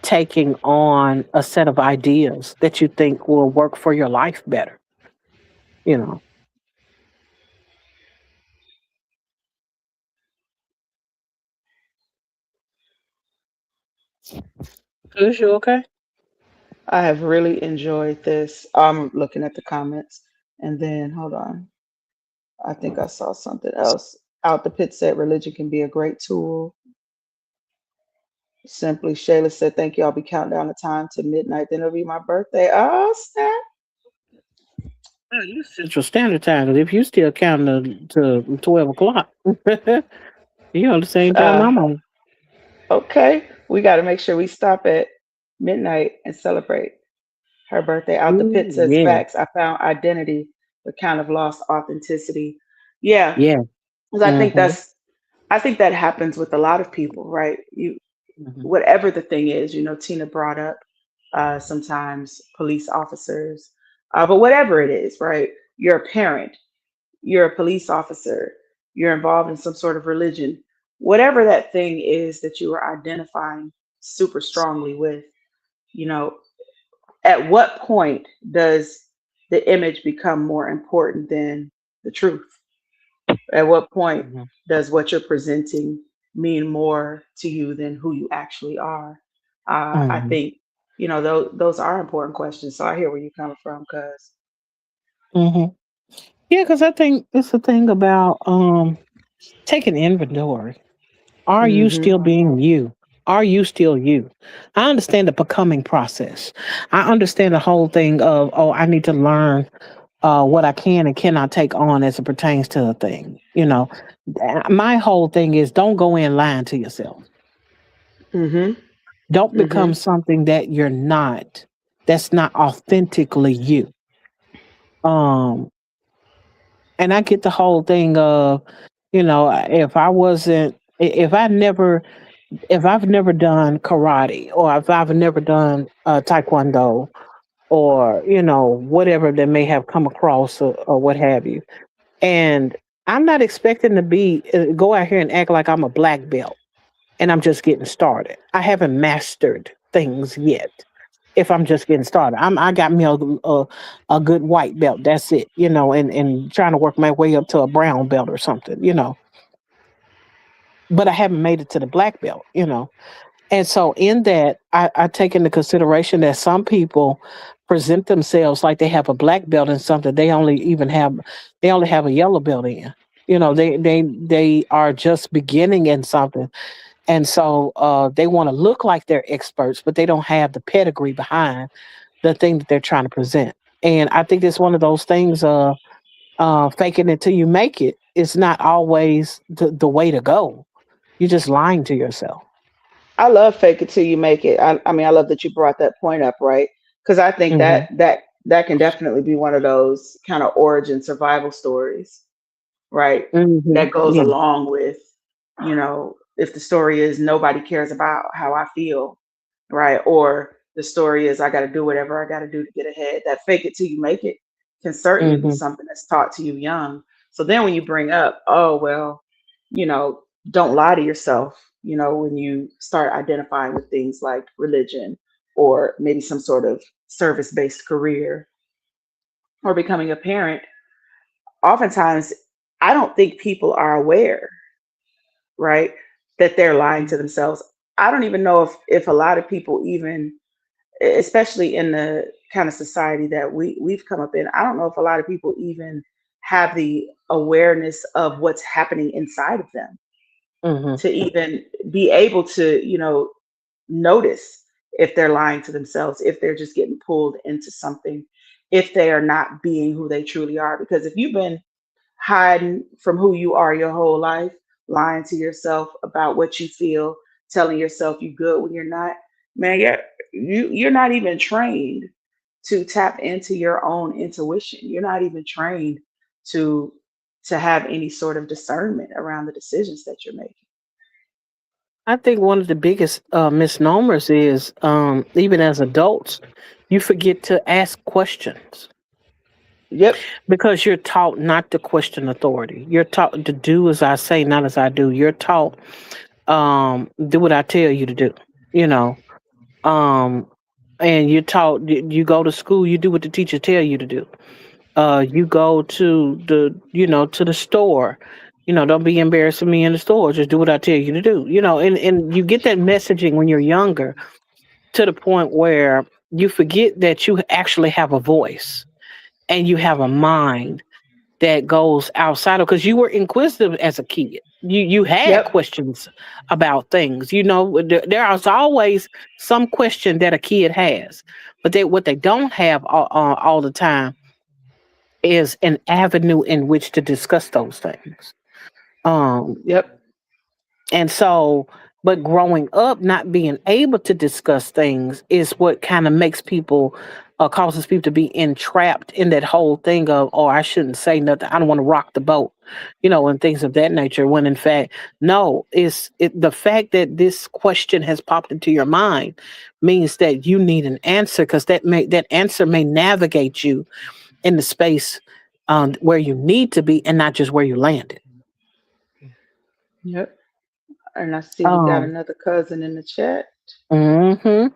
taking on a set of ideas that you think will work for your life better, you know? Is you okay? I have really enjoyed this. I'm looking at the comments, and then hold on. I think I saw something else. Out the pit said religion can be a great tool. Simply Shayla said, thank you. I'll be counting down the time to midnight. Then it'll be my birthday. Oh, snap. Oh, you Central Standard Time, 'cause if you still counting to 12 o'clock, you on the same time Uh, I'm on. okay. We got to make sure we stop at midnight and celebrate her birthday. Out the pit Ooh, says, yeah, facts. I found identity, but kind of lost authenticity. Yeah. yeah. 'Cause Mhm. I think that happens with a lot of people, right? You, Mhm. whatever the thing is, Tina brought up sometimes police officers, but whatever it is, right? You're a parent, you're a police officer, you're involved in some sort of religion, whatever that thing is that you are identifying super strongly with, you know, at what point does the image become more important than the truth? At what point Mhm. does what you're presenting mean more to you than who you actually are? I Mhm. think, those are important questions. So I hear where you're coming from, cuz. Mhm. Yeah, because I think it's the thing about taking inventory. Are you Hmm. still being you? Are you still you? I understand the becoming process. I understand the whole thing of, oh, I need to learn what I can and cannot take on as it pertains to a thing. My whole thing is don't go in lying to yourself. Hmm. Don't become Hmm. something that you're not. That's not authentically you. Um, and I get the whole thing of, if I wasn't, if I've never done karate or if I've never done taekwondo or whatever that may have come across or what have you, and I'm not expecting to be go out here and act like I'm a black belt and I'm just getting started. I haven't mastered things yet. If I'm just getting started, I got me a good white belt. That's it, and trying to work my way up to a brown belt or something. But I haven't made it to the black belt. And so in that, I take into consideration that some people present themselves like they have a black belt in something they only have a yellow belt in. They are just beginning in something. And so they want to look like they're experts, but they don't have the pedigree behind the thing that they're trying to present. And I think it's one of those things, faking it till you make it is not always the way to go. You're just lying to yourself. I love fake it till you make it. I mean, I love that you brought that point up, right? Because I think Hmm. that can definitely be one of those kind of origin survival stories, right? Hmm. That goes Yeah. along with, if the story is nobody cares about how I feel, right? Or the story is I got to do whatever I got to do to get ahead. That fake it till you make it can certainly be Hmm. something that's taught to you young. So then when you bring up, oh, well, you know, don't lie to yourself, when you start identifying with things like religion or maybe some sort of service based career or becoming a parent, oftentimes I don't think people are aware, right, that they're lying to themselves. I don't even know if a lot of people even, especially in the kind of society that we've come up in, I don't know if a lot of people even have the awareness of what's happening inside of them Hmm. to even be able to, notice. if they're lying to themselves, if they're just getting pulled into something, if they are not being who they truly are. Because if you've been hiding from who you are your whole life, lying to yourself about what you feel, telling yourself you good when you're not, man, you're not even trained to tap into your own intuition. You're not even trained to to have any sort of discernment around the decisions that you're making. I think one of the biggest misnomers is even as adults, you forget to ask questions Yep, because you're taught not to question authority. You're taught to do as I say, not as I do. You're taught do what I tell you to do. You know, um, and you're taught you go to school, you do what the teacher tell you to do. You go to to the store. Don't be embarrassing me in the store. Just do what I tell you to do. And you get that messaging when you're younger to the point where you forget that you actually have a voice and you have a mind that goes outside of because you were inquisitive as a kid. You had yep, questions about things. There is always some question that a kid has, but what they don't have all the time is an avenue in which to discuss those things. Um, yep, and so, but growing up, not being able to discuss things is what kind of makes people, causes people to be entrapped in that whole thing of, oh, I shouldn't say nothing. I don't want to rock the boat, and things of that nature. When in fact, no, the fact that this question has popped into your mind means that you need an answer because that answer may navigate you in the space where you need to be and not just where you landed. yep. And I see we got Um, another cousin in the chat. hmm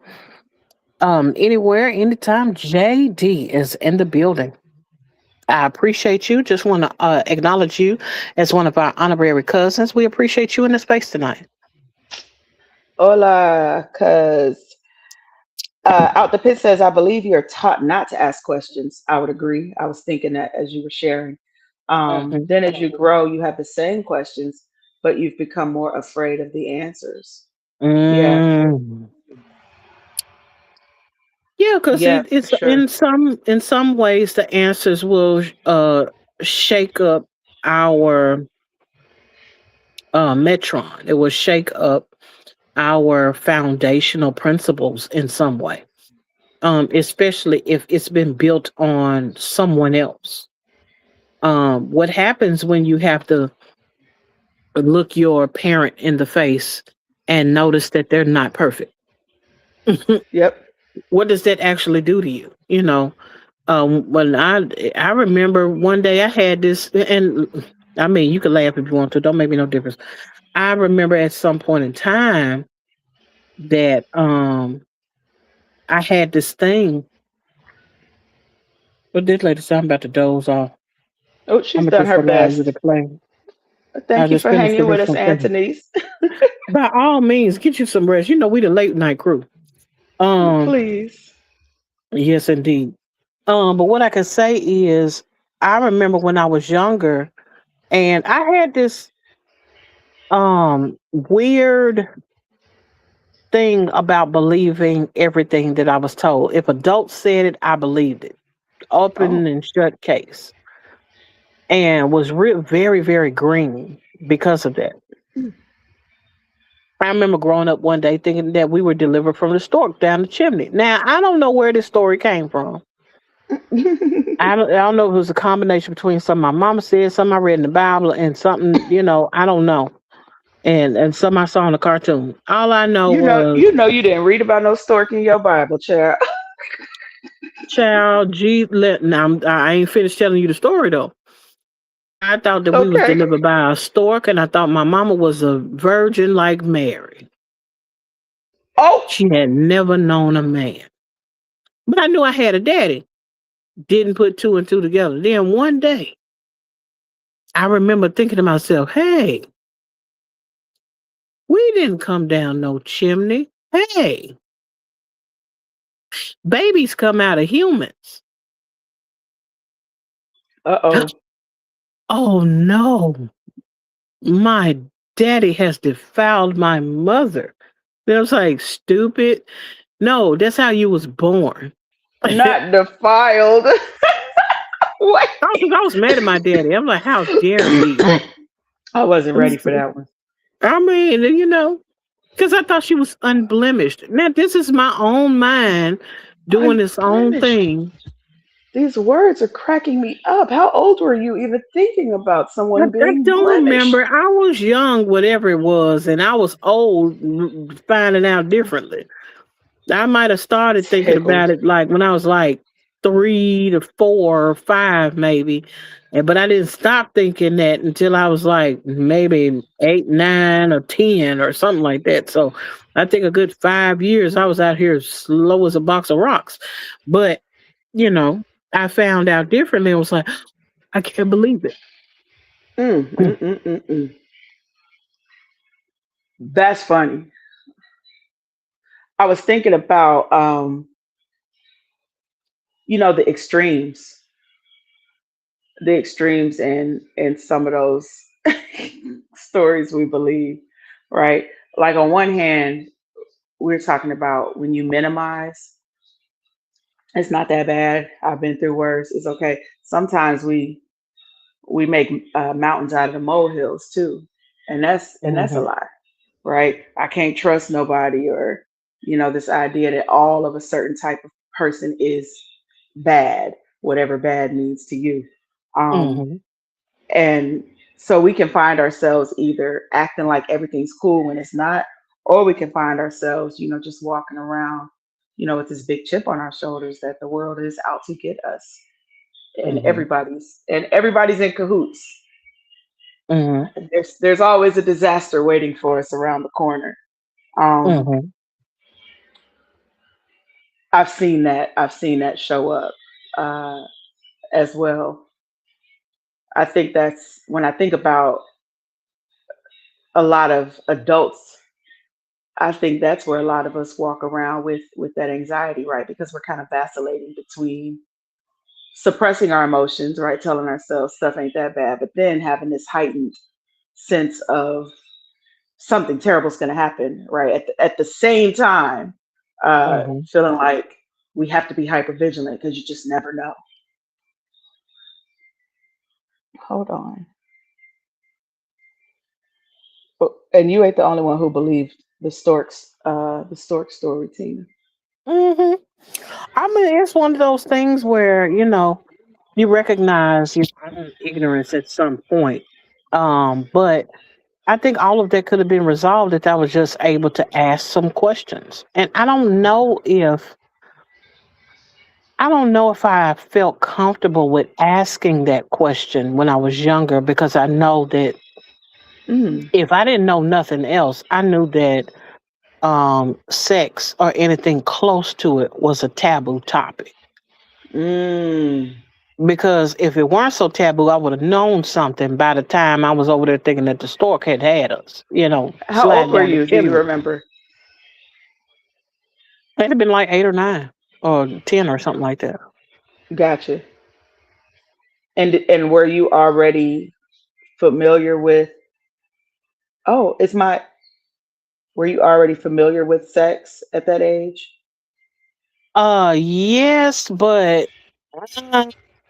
Anywhere, anytime, JD is in the building. I appreciate you. Just want to acknowledge you as one of our honorary cousins. We appreciate you in the space tonight. Hola, cuz out the pit says, I believe you're taught not to ask questions. I would agree. I was thinking that as you were sharing. Mhm. Then as you grow, you have the same questions, but you've become more afraid of the answers. Yeah, Mm. Yeah, because yeah, for it's sure. in some ways the answers will shake up our metron. It will shake up our foundational principles in some way, especially if it's been built on someone else. What happens when you have to look your parent in the face and notice that they're not perfect? Yep. What does that actually do to you? When I remember one day I had this, and I mean you can laugh if you want to, don't make me no difference. I remember at some point in time that I had this thing. But this lady said I'm about to doze off. Oh, I'm she's gonna done just her allow you to best. play. I Thank you just for finished hanging with with this us, one second. Anthony's. By all means, get you some rest. We the late night crew. Um, Please. yes, indeed. But what I can say is, I remember when I was younger, and I had this weird thing about believing everything that I was told. If adults said it, I believed it. Oh, Open and shut case, and was very, very green because of that. I remember growing up one day thinking that we were delivered from the stork down the chimney. Now I don't know where this story came from. I don't know if it was a combination between something my mama said, something I read in the Bible, and something I don't know, and something I saw in a cartoon. All I know was you didn't read about no stork in your Bible, child. child Now I ain't finished telling you the story though. I thought that we was Okay. delivered by a stork, and I thought my mama was a virgin like Mary. Oh, She had never known a man, but I knew I had a daddy. Didn't put two and two together. Then one day, I remember thinking to myself, hey, we didn't come down no chimney. Hey, babies come out of humans. uh oh. Oh no, my daddy has defiled my mother. And I was like, stupid. No, that's how you was born. I Not defiled. What? I was mad at my daddy. I'm like, how dare he? I wasn't ready for that one. I mean, because I thought she was unblemished. Now, this is my own mind doing its own Unblemished. thing. These words are cracking me up. How old were you even thinking about someone I being don't remember. blemished? I was young, whatever it was, and I was old, finding out differently. I might have started thinking about Tickled. it like when I was like 3 to 4 or 5, maybe. But I didn't stop thinking that until I was like maybe 8, 9, or 10 or something like that. So I think a good 5 years I was out here slow as a box of rocks. But, you know, I found out differently. I was like, I can't believe it. Mm, mm, mm, mm, mm. That's funny. I was thinking about, the extremes in some of those stories we believe, right? Like on one hand, we're talking about when you minimize, it's not that bad. I've been through worse. It's okay. Sometimes we make mountains out of the molehills too, and that's a Hmm. lie, right? I can't trust nobody, or this idea that all of a certain type of person is bad, whatever bad means to you. Um, Hmm. and so we can find ourselves either acting like everything's cool when it's not, or we can find ourselves, just walking around, with this big chip on our shoulders that the world is out to get us, and Hmm. everybody's in cahoots. Hmm. There's always a disaster waiting for us around the corner. Um, Hmm. I've seen that show up uh, as well. I think that's when I think about a lot of adults. I think that's where a lot of us walk around with that anxiety, right? Because we're kind of vacillating between suppressing our emotions, right? Telling ourselves stuff ain't that bad, but then having this heightened sense of something terrible is going to happen, right? At the same time, Hmm. feeling like we have to be hyper vigilant because you just never know. Hold on. And you ain't the only one who believed the stork story, Tina. Hmm. I mean, it's one of those things where, you recognize your own ignorance at some point. But I think all of that could have been resolved if I was just able to ask some questions. And I don't know if I felt comfortable with asking that question when I was younger, because I know that Mm, if I didn't know nothing else, I knew that sex or anything close to it was a taboo topic. mm. Because if it weren't so taboo, I would have known something by the time I was over there thinking that the stork had us, How old sliding were down the you? Do you chimney. remember? It'd have been like 8 or 9 or 10 or something like that. Gotcha. And were you already familiar with? Oh, it's my. Were you already familiar with sex at that age? Yes, but uh,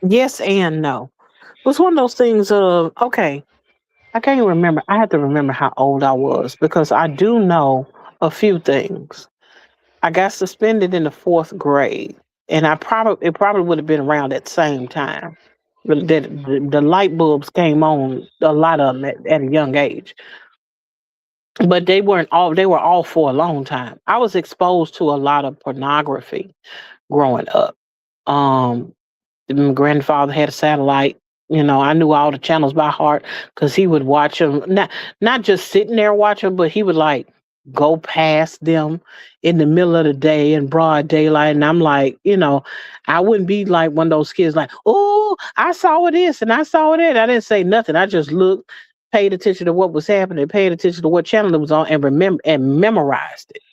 yes and no. It was one of those things of, okay, I can't even remember. I had to remember how old I was because I do know a few things. I got suspended in the fourth grade, and it probably would have been around that same time that the light bulbs came on. A lot of them at a young age, but they weren't all. They were all for a long time. I was exposed to a lot of pornography growing up. Um, my grandfather had a satellite. I knew all the channels by heart because he would watch them. Not just sitting there watching, but he would like go past them in the middle of the day in broad daylight. And I'm like, I wouldn't be like one of those kids like, oh, I saw this and I saw that. I didn't say nothing. I just looked, paid attention to what was happening, paid attention to what channel it was on, and remember and memorized it.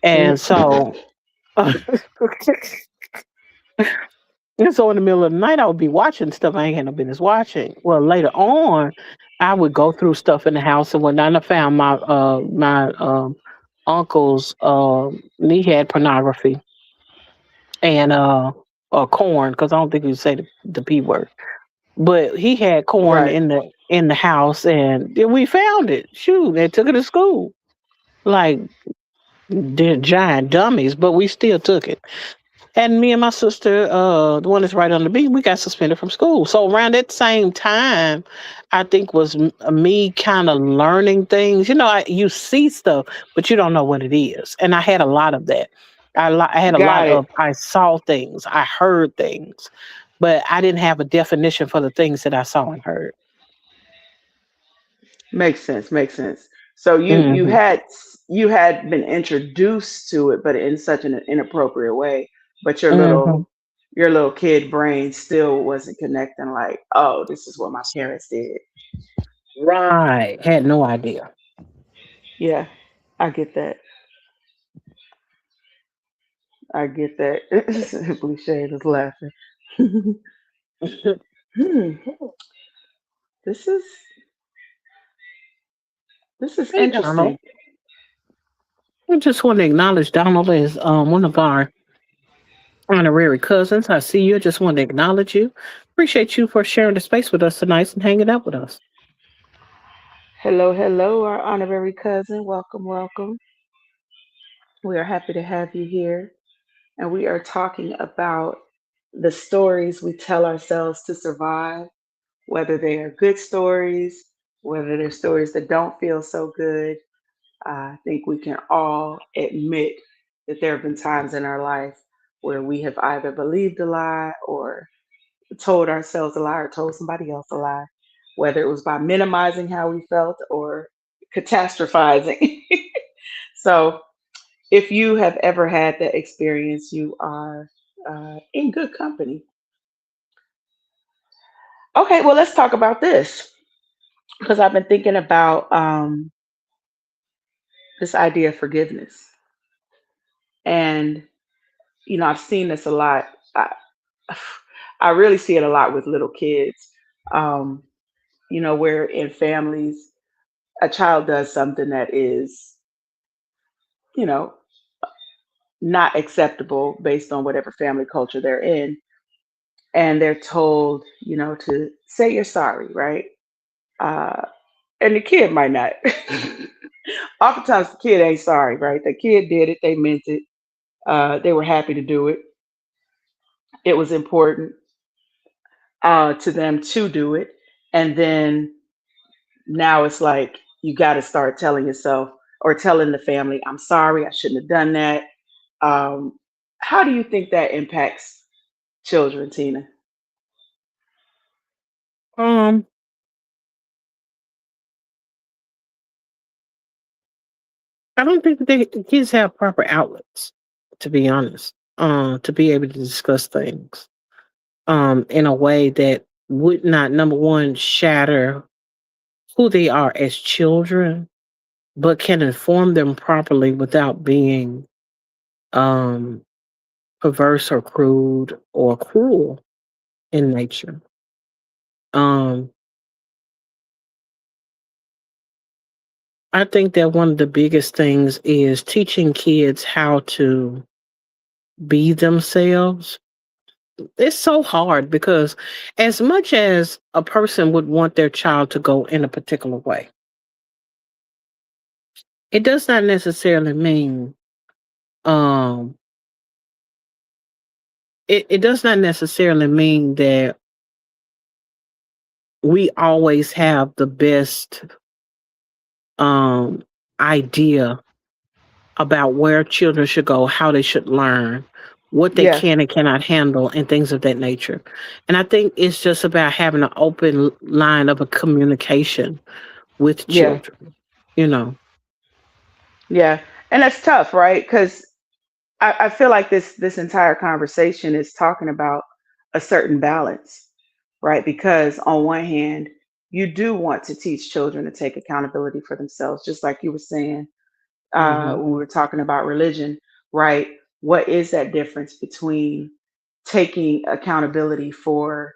And Mm. so. And so in the middle of the night, I would be watching stuff I ain't had no business watching. Well, later on, I would go through stuff in the house and whatnot. And I found uncle's he had pornography and or corn, because I don't think you say the p word, but he had corn Right. in the house, and then we found it. Shoot, they took it to school like they're giant dummies, but we still took it. And me and my sister, the one that's right under me, we got suspended from school. So around that same time, I think was me kind of learning things. You know, you see stuff, but you don't know what it is. And I had a lot of that. I had a lot Got it. of, I saw things, I heard things, but I didn't have a definition for the things that I saw and heard. Makes sense. Makes sense. So Hmm. you had been introduced to it, but in such an inappropriate way. But Hmm. your little kid brain still wasn't connecting. Like, oh, this is what my parents did. Right. Had no idea. Yeah, I get that. I get that. Blue Shade is laughing. Hmm, this is this is Hey, Donald. interesting. I just want to acknowledge Donald as one of our honorary cousins. I see you. Just want to acknowledge you. Appreciate you for sharing the space with us tonight and hanging out with us. Hello, hello, our honorary cousin. Welcome, welcome. We are happy to have you here. And we are talking about the stories we tell ourselves to survive, whether they are good stories, whether they're stories that don't feel so good. I think we can all admit that there have been times in our life where we have either believed a lie or told ourselves a lie or told somebody else a lie, whether it was by minimizing how we felt or catastrophizing. So, if you have ever had that experience, you are in good company. Okay, well, let's talk about this because I've been thinking about this idea of forgiveness. And, I've seen this a lot. I really see it a lot with little kids, um, where in families, a child does something that is, you know, not acceptable based on whatever family culture they're in. And they're told, to say you're sorry, right? Uh, and the kid might not. Oftentimes, the kid ain't sorry, right? The kid did it, they meant it, they were happy to do it. It was important to them to do it. And then now it's like you got to start telling yourself or telling the family, I'm sorry, I shouldn't have done that. Um, how do you think that impacts children, Tina? Um, I don't think the kids have proper outlets, to be honest, to be able to discuss things in a way that would not, number one, shatter who they are as children, but can inform them properly without being um, perverse or crude or cruel in nature. Um, I think that one of the biggest things is teaching kids how to be themselves. It's so hard because, as much as a person would want their child to go in a particular way, it does not necessarily mean, um, it does not necessarily mean that we always have the best um, idea about where children should go, how they should learn, what they Yeah, can and cannot handle, and things of that nature. And I think it's just about having an open line of a communication with yeah, children. You know. yeah. And that's tough, right? Because I feel like this entire conversation is talking about a certain balance, right? Because on one hand, you do want to teach children to take accountability for themselves, just like you were saying Hmm. when we were talking about religion, right? What is that difference between taking accountability for,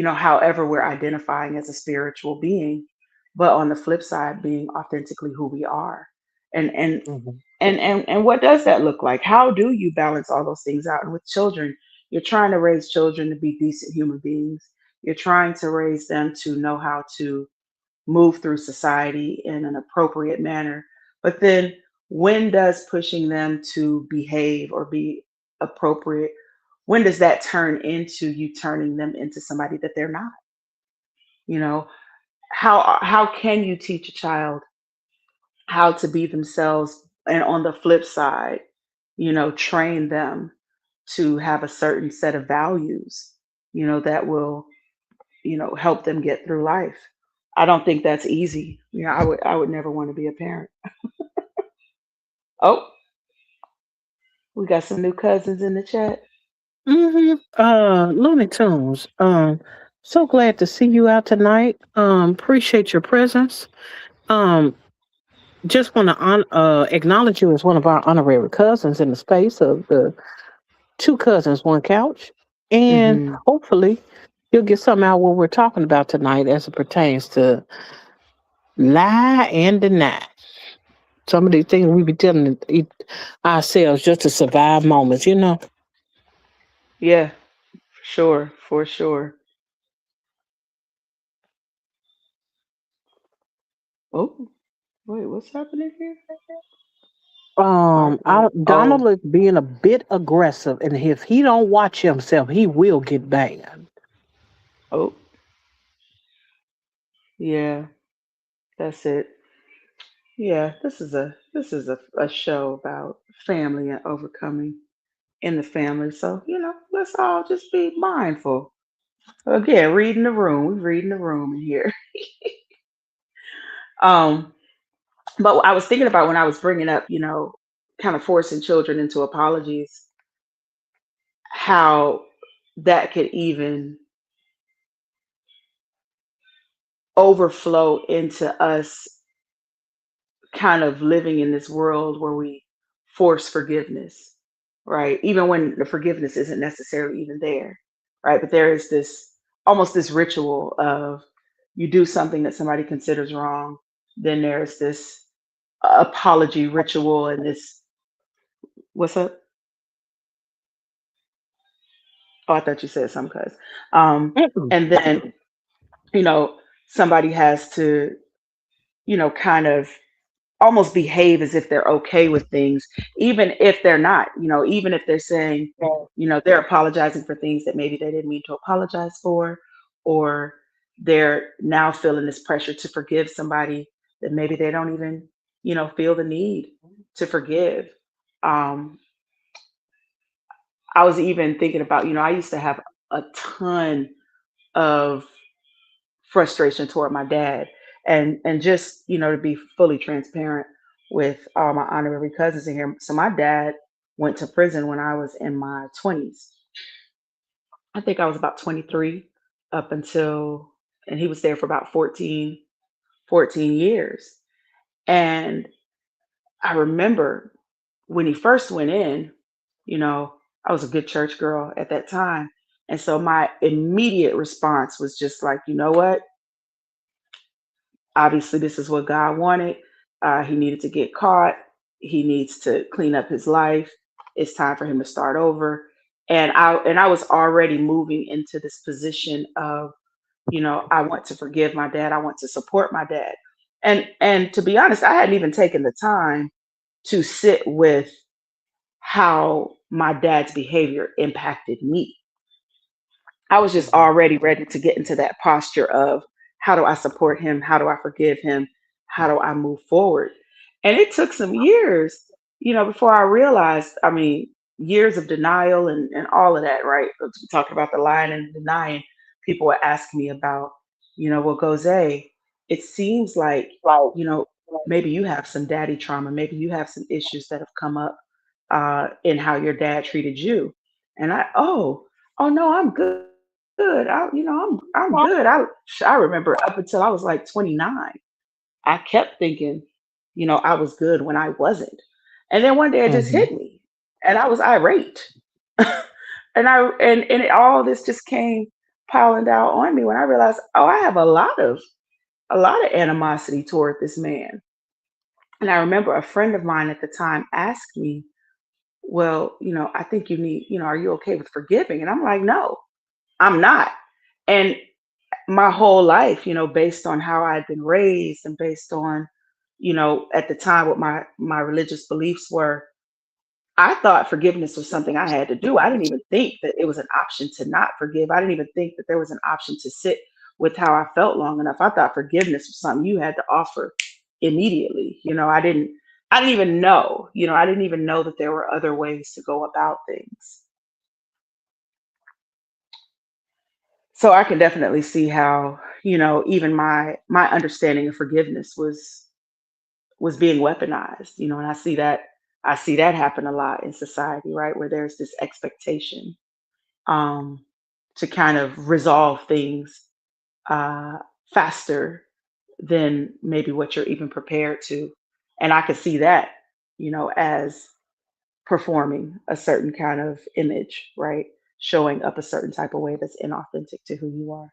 however we're identifying as a spiritual being, but on the flip side, being authentically who we are, and Hmm. And what does that look like? How do you balance all those things out? And with children, you're trying to raise children to be decent human beings. You're trying to raise them to know how to move through society in an appropriate manner. But then when does pushing them to behave or be appropriate, when does that turn into you turning them into somebody that they're not? You know, how can you teach a child how to be themselves, and on the flip side, train them to have a certain set of values, that will, help them get through life. I don't think that's easy. I would never want to be a parent. Oh, we got some new cousins in the chat. Looney Tunes. So glad to see you out tonight. Appreciate your presence. Um, just want to acknowledge you as one of our honorary cousins in the space of the two cousins, one couch, and Hmm. hopefully you'll get something out what we're talking about tonight as it pertains to lie and deny. Some of these things we be telling ourselves just to survive moments, you know. Yeah, for sure, for sure. Oh, wait, what's happening here? Donald Oh, is being a bit aggressive, and if he don't watch himself, he will get banned. oh, yeah, that's it. Yeah, this is a show about family and overcoming in the family. So, let's all just be mindful. Again, reading the room. We reading the room in here. Um, but I was thinking about when I was bringing up, kind of forcing children into apologies, how that could even overflow into us kind of living in this world where we force forgiveness, right? Even when the forgiveness isn't necessarily even there, right? But there is this almost this ritual of you do something that somebody considers wrong, then there's this apology ritual and this, what's up? Oh, I thought you said something, cuz. Mm-mm. And then, you know, somebody has to, kind of almost behave as if they're okay with things, even if they're not, even if they're saying, they're apologizing for things that maybe they didn't mean to apologize for, or they're now feeling this pressure to forgive somebody that maybe they don't even, feel the need to forgive. Um, I was even thinking about, I used to have a ton of frustration toward my dad, and just, to be fully transparent with all my honorary cousins in here. So my dad went to prison when I was in my 20s. I think I was about 23 up until, and he was there for about 14 years. And I remember when he first went in, I was a good church girl at that time. And so my immediate response was just like, you know what? Obviously, this is what God wanted. He needed to get caught. He needs to clean up his life. It's time for him to start over. And I was already moving into this position of, I want to forgive my dad. I want to support my dad. And to be honest, I hadn't even taken the time to sit with how my dad's behavior impacted me. I was just Mhm. already ready to get into that posture of how do I support him? How do I forgive him? How do I move forward? And it took some years, before I realized, I mean, years of denial and all of that, right? We talking about the lying and denying. People were asking me about, well, Gose, it seems like, you know, maybe you have some daddy trauma. Maybe you have some issues that have come up in how your dad treated you. And oh no, I'm good. I'm good. I remember up until I was like 29, I kept thinking, I was good when I wasn't. And then one day it just Mhm. hit me, and I was irate. And all this just came piling down on me when I realized, oh, I have a lot of animosity toward this man. And I remember a friend of mine at the time asked me, well, I think you need, are you okay with forgiving? And I'm like, no, I'm not. And my whole life, based on how I'd been raised and based on, at the time what my religious beliefs were, I thought forgiveness was something I had to do. I didn't even think that it was an option to not forgive. I didn't even think that there was an option to sit with how I felt long enough. I thought forgiveness was something you had to offer immediately. I didn't even know, I didn't even know that there were other ways to go about things. So I can definitely see how, even my understanding of forgiveness was being weaponized, and I see that happen a lot in society, right? Where there's this expectation um, to kind of resolve things uh, faster than maybe what you're even prepared to. And I could see that, as performing a certain kind of image, right? Showing up a certain type of way that's inauthentic to who you are.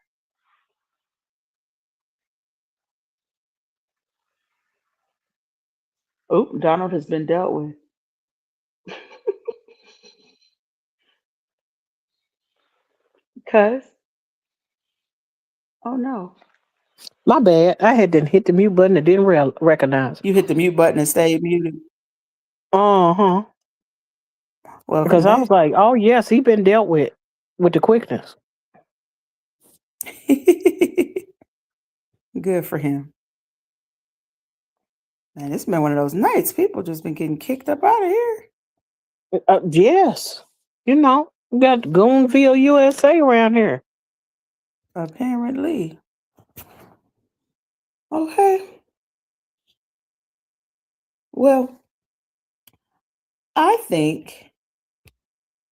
Oh, Donald has been dealt with. Cuz, oh no. My bad. I had to hit the mute button and didn't recognize. You hit the mute button and stayed muted. Uh huh. Welcome Because I back. was like, oh yes, he been dealt with the quickness. Good for him. Man, it's been one of those nights. People just been getting kicked up out of here. Yes. We got Goonville, USA around here. Apparently. Okay. Well, I think,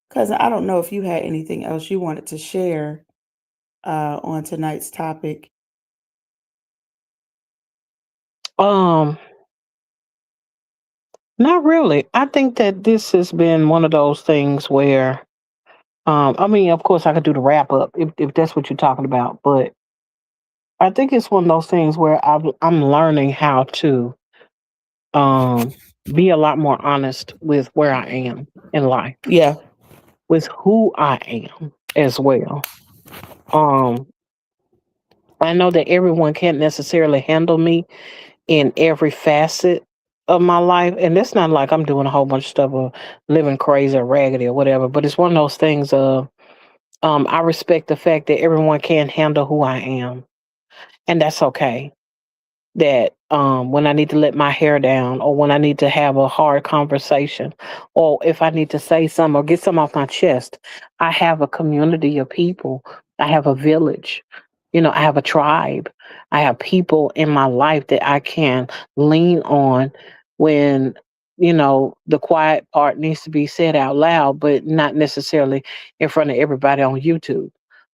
because I don't know if you had anything else you wanted to share on tonight's topic. Um, Not really. I think that this has been one of those things where, I mean, of course, I could do the wrap up if that's what you're talking about, but I think it's one of those things where I'm learning how to um, be a lot more honest with where I am in life, Yeah. with who I am as well. Um, I know that everyone can't necessarily handle me in every facet of my life. And it's not like I'm doing a whole bunch of stuff or living crazy or raggedy or whatever, but it's one of those things of I respect the fact that everyone can't handle who I am. And that's okay. That when I need to let my hair down or when I need to have a hard conversation or if I need to say something or get something off my chest, I have a community of people. I have a village. I have a tribe. I have people in my life that I can lean on when, the quiet part needs to be said out loud, but not necessarily in front of everybody on YouTube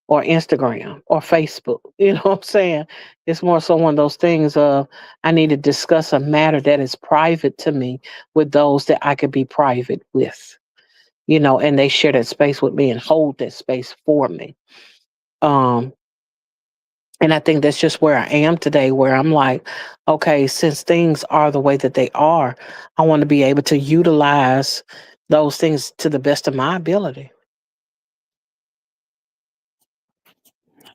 or Instagram or Facebook. You know what I'm saying? It's more so one of those things of I need to discuss a matter that is private to me with those that I could be private with, and they share that space with me and hold that space for me. Um, and I think that's just where I am today, where I'm like, okay, since things are the way that they are, I want to be able to utilize those things to the best of my ability.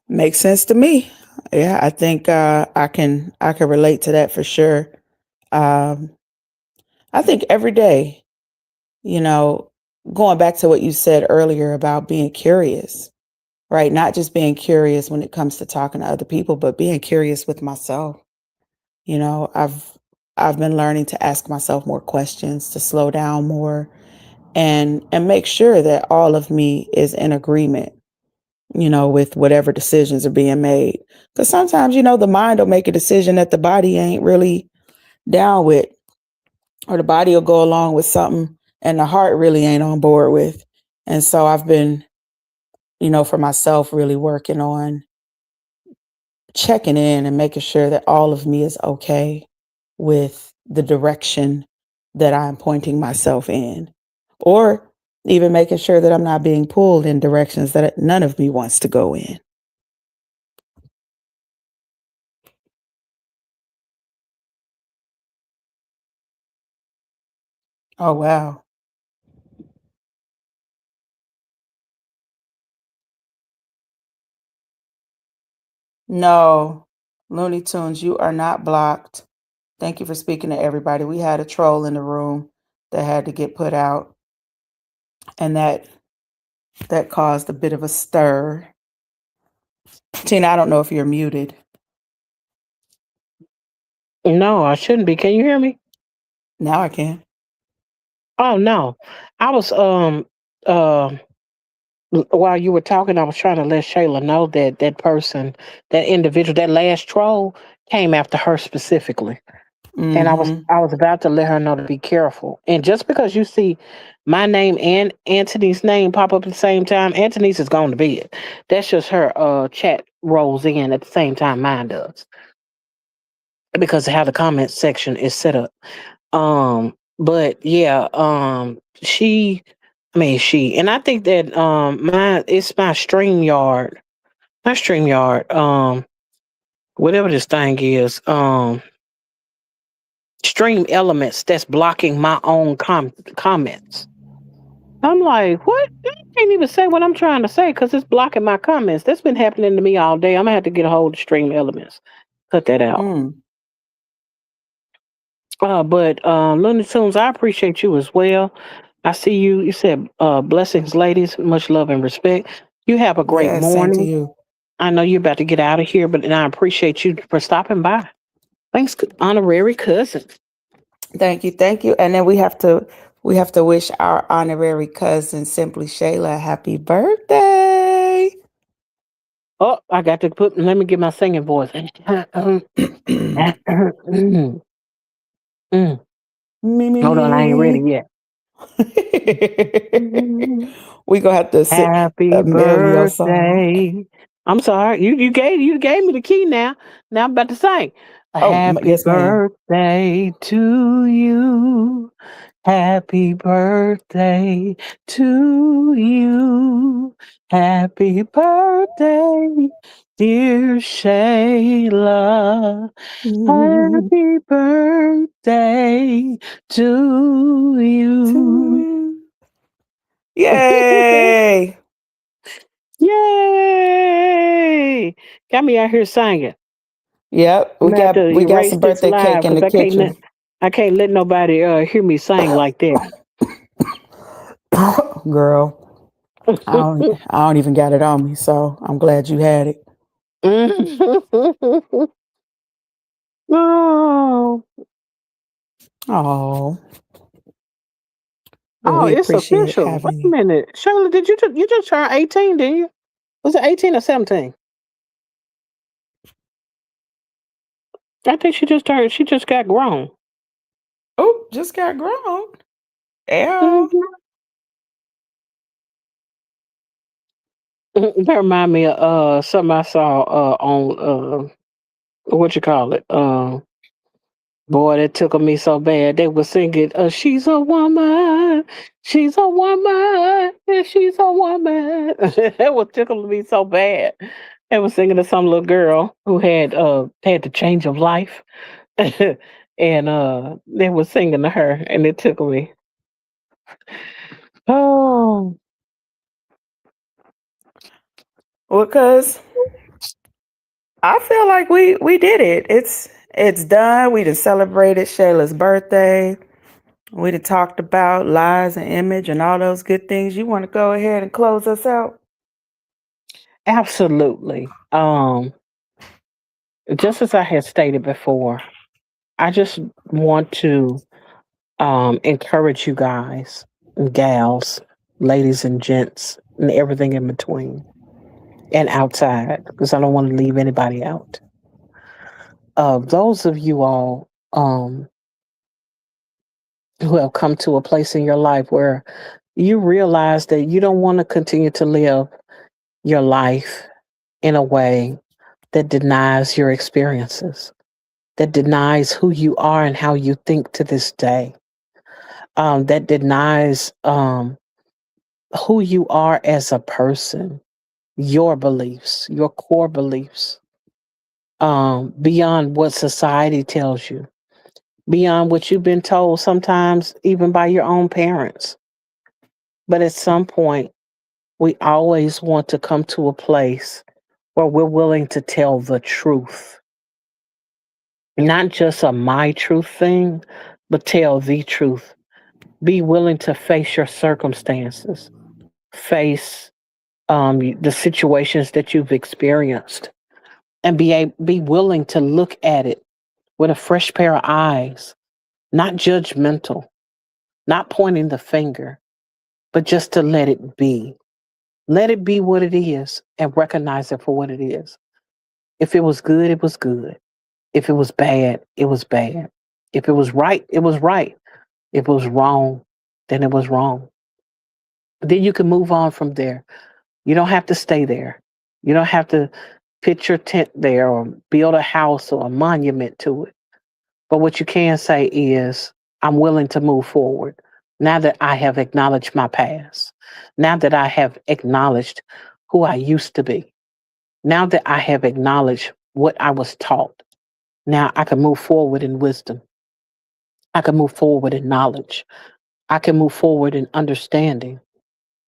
Makes sense to me. Yeah, I think I can relate to that for sure. Um, I think every day, you know, going back to what you said earlier about being curious, right? Not just being curious when it comes to talking to other people, but being curious with myself. You know, I've been learning to ask myself more questions, to slow down more, and make sure that all of me is in agreement, with whatever decisions are being made. Because sometimes, the mind will make a decision that the body ain't really down with, or the body will go along with something and the heart really ain't on board with. And so I've been, for myself, really working on checking in and making sure that all of me is okay with the direction that I'm pointing myself in, or even making sure that I'm not being pulled in directions that none of me wants to go in. Oh wow. No, Looney Tunes, you are not blocked. Thank you for speaking to everybody. We had a troll in the room that had to get put out, and that caused a bit of a stir. Tina, I don't know if you're muted. No, I shouldn't be. Can you hear me? Now I can. Oh no, I was uh while you were talking, I was trying to let Shayla know that that person, that individual, that last troll came after her specifically. And Mm-hmm. I was about to let her know to be careful. And just because you see my name and Anthony's name pop up at the same time, Anthony's is going to be it. That's just her chat rolls in at the same time mine does. Because of how the comment section is set up. But yeah, she and I think that it's my StreamYard. My StreamYard, whatever this thing is, Stream Elements that's blocking my own comments. I'm like, what? I can't even say what I'm trying to say because it's blocking my comments. That's been happening to me all day. I'm gonna have to get a hold of Stream Elements. Cut that out. Mm. But Looney Tunes, I appreciate you as well. I see you. You said blessings, ladies. Much love and respect. You have a great Yes, same to morning. you. I know you're about to get out of here, but and I appreciate you for stopping by. Thanks, honorary cousin. Thank you, thank you. And then we have to wish our honorary cousin Simply Shayla a happy birthday. Oh, I got to put. Let me get my singing voice. Mm. Me, me, Hold on, I ain't ready me. yet. We gonna have to sit Happy a mail your song. birthday. I'm sorry. You gave me the key now. Now I'm about to sing. A Oh, happy yes, ma'am. birthday to you. Happy birthday to you. Happy birthday, dear Shayla. Mm, Happy birthday to to you. you. Yay! Yay! Got me out here singing. Yep, I'm we gonna have to got we got erase some this birthday cake live in because the kitchen. I can't let nobody hear me sing like that. Girl, I don't even got it on me, so I'm glad you had it. oh, Oh, well, oh, we it's appreciate official. Wait having a you. minute, Shirley, did you just turn 18? Did you? Was it 18 or 17? I think she just turned. She just got grown. Oh, just got grown. Yeah. Mhm. That remind me of something I saw on what you call it? Boy, that tickled me so bad. They were singing, "She's a woman, she's a woman, and she's a woman." That was tickling me so bad. They were singing to some little girl who had the change of life, and they were singing to her, and it tickled me. Oh, Well, cause I feel like we did it. It's done. We just celebrated Shayla's birthday. We done talked about lies and image and all those good things. You want to go ahead and close us out? absolutely. Just as I had stated before, I just want to encourage you guys, and gals, ladies and gents, and everything in between and outside, because I don't want to leave anybody out. Those of you all who have come to a place in your life where you realize that you don't want to continue to live your life in a way that denies your experiences, that denies who you are and how you think to this day, that denies who you are as a person, your beliefs, your core beliefs, beyond what society tells you, beyond what you've been told, sometimes even by your own parents. But at some point, we always want to come to a place where we're willing to tell the truth. Not just a my truth thing, but tell the truth. Be willing to face your circumstances, face the situations that you've experienced, and be willing to look at it with a fresh pair of eyes, not judgmental, not pointing the finger, but just to let it be. Let it be what it is and recognize it for what it is. If it was good, it was good. If it was bad, it was bad. If it was right, it was right. If it was wrong, then it was wrong. Then you can move on from there. You don't have to stay there. You don't have to pitch your tent there or build a house or a monument to it. But what you can say is, I'm willing to move forward now that I have acknowledged my past, now that I have acknowledged who I used to be, now that I have acknowledged what I was taught. Now I can move forward in wisdom. I can move forward in knowledge. I can move forward in understanding.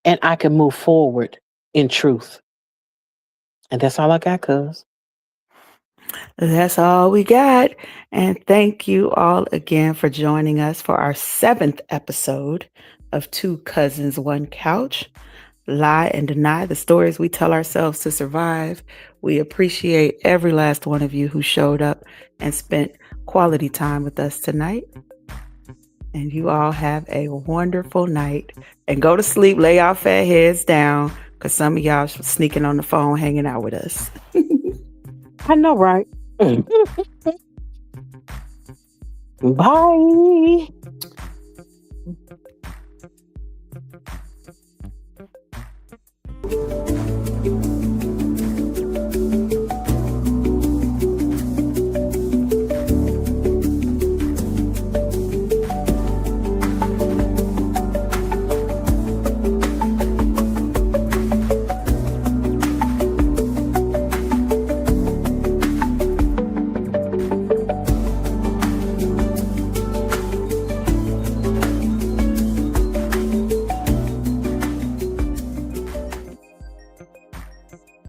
And I can move forward in truth. And that's all I got, cuz. That's all we got. And thank you all again for joining us for our seventh episode of Two Cousins, One Couch. Lie and deny the stories we tell ourselves to survive. We appreciate every last one of you who showed up and spent quality time with us tonight. And you all have a wonderful night. And go to sleep, lay your fat heads down, because some of y'all sneaking on the phone hanging out with us. I know, right? Bye.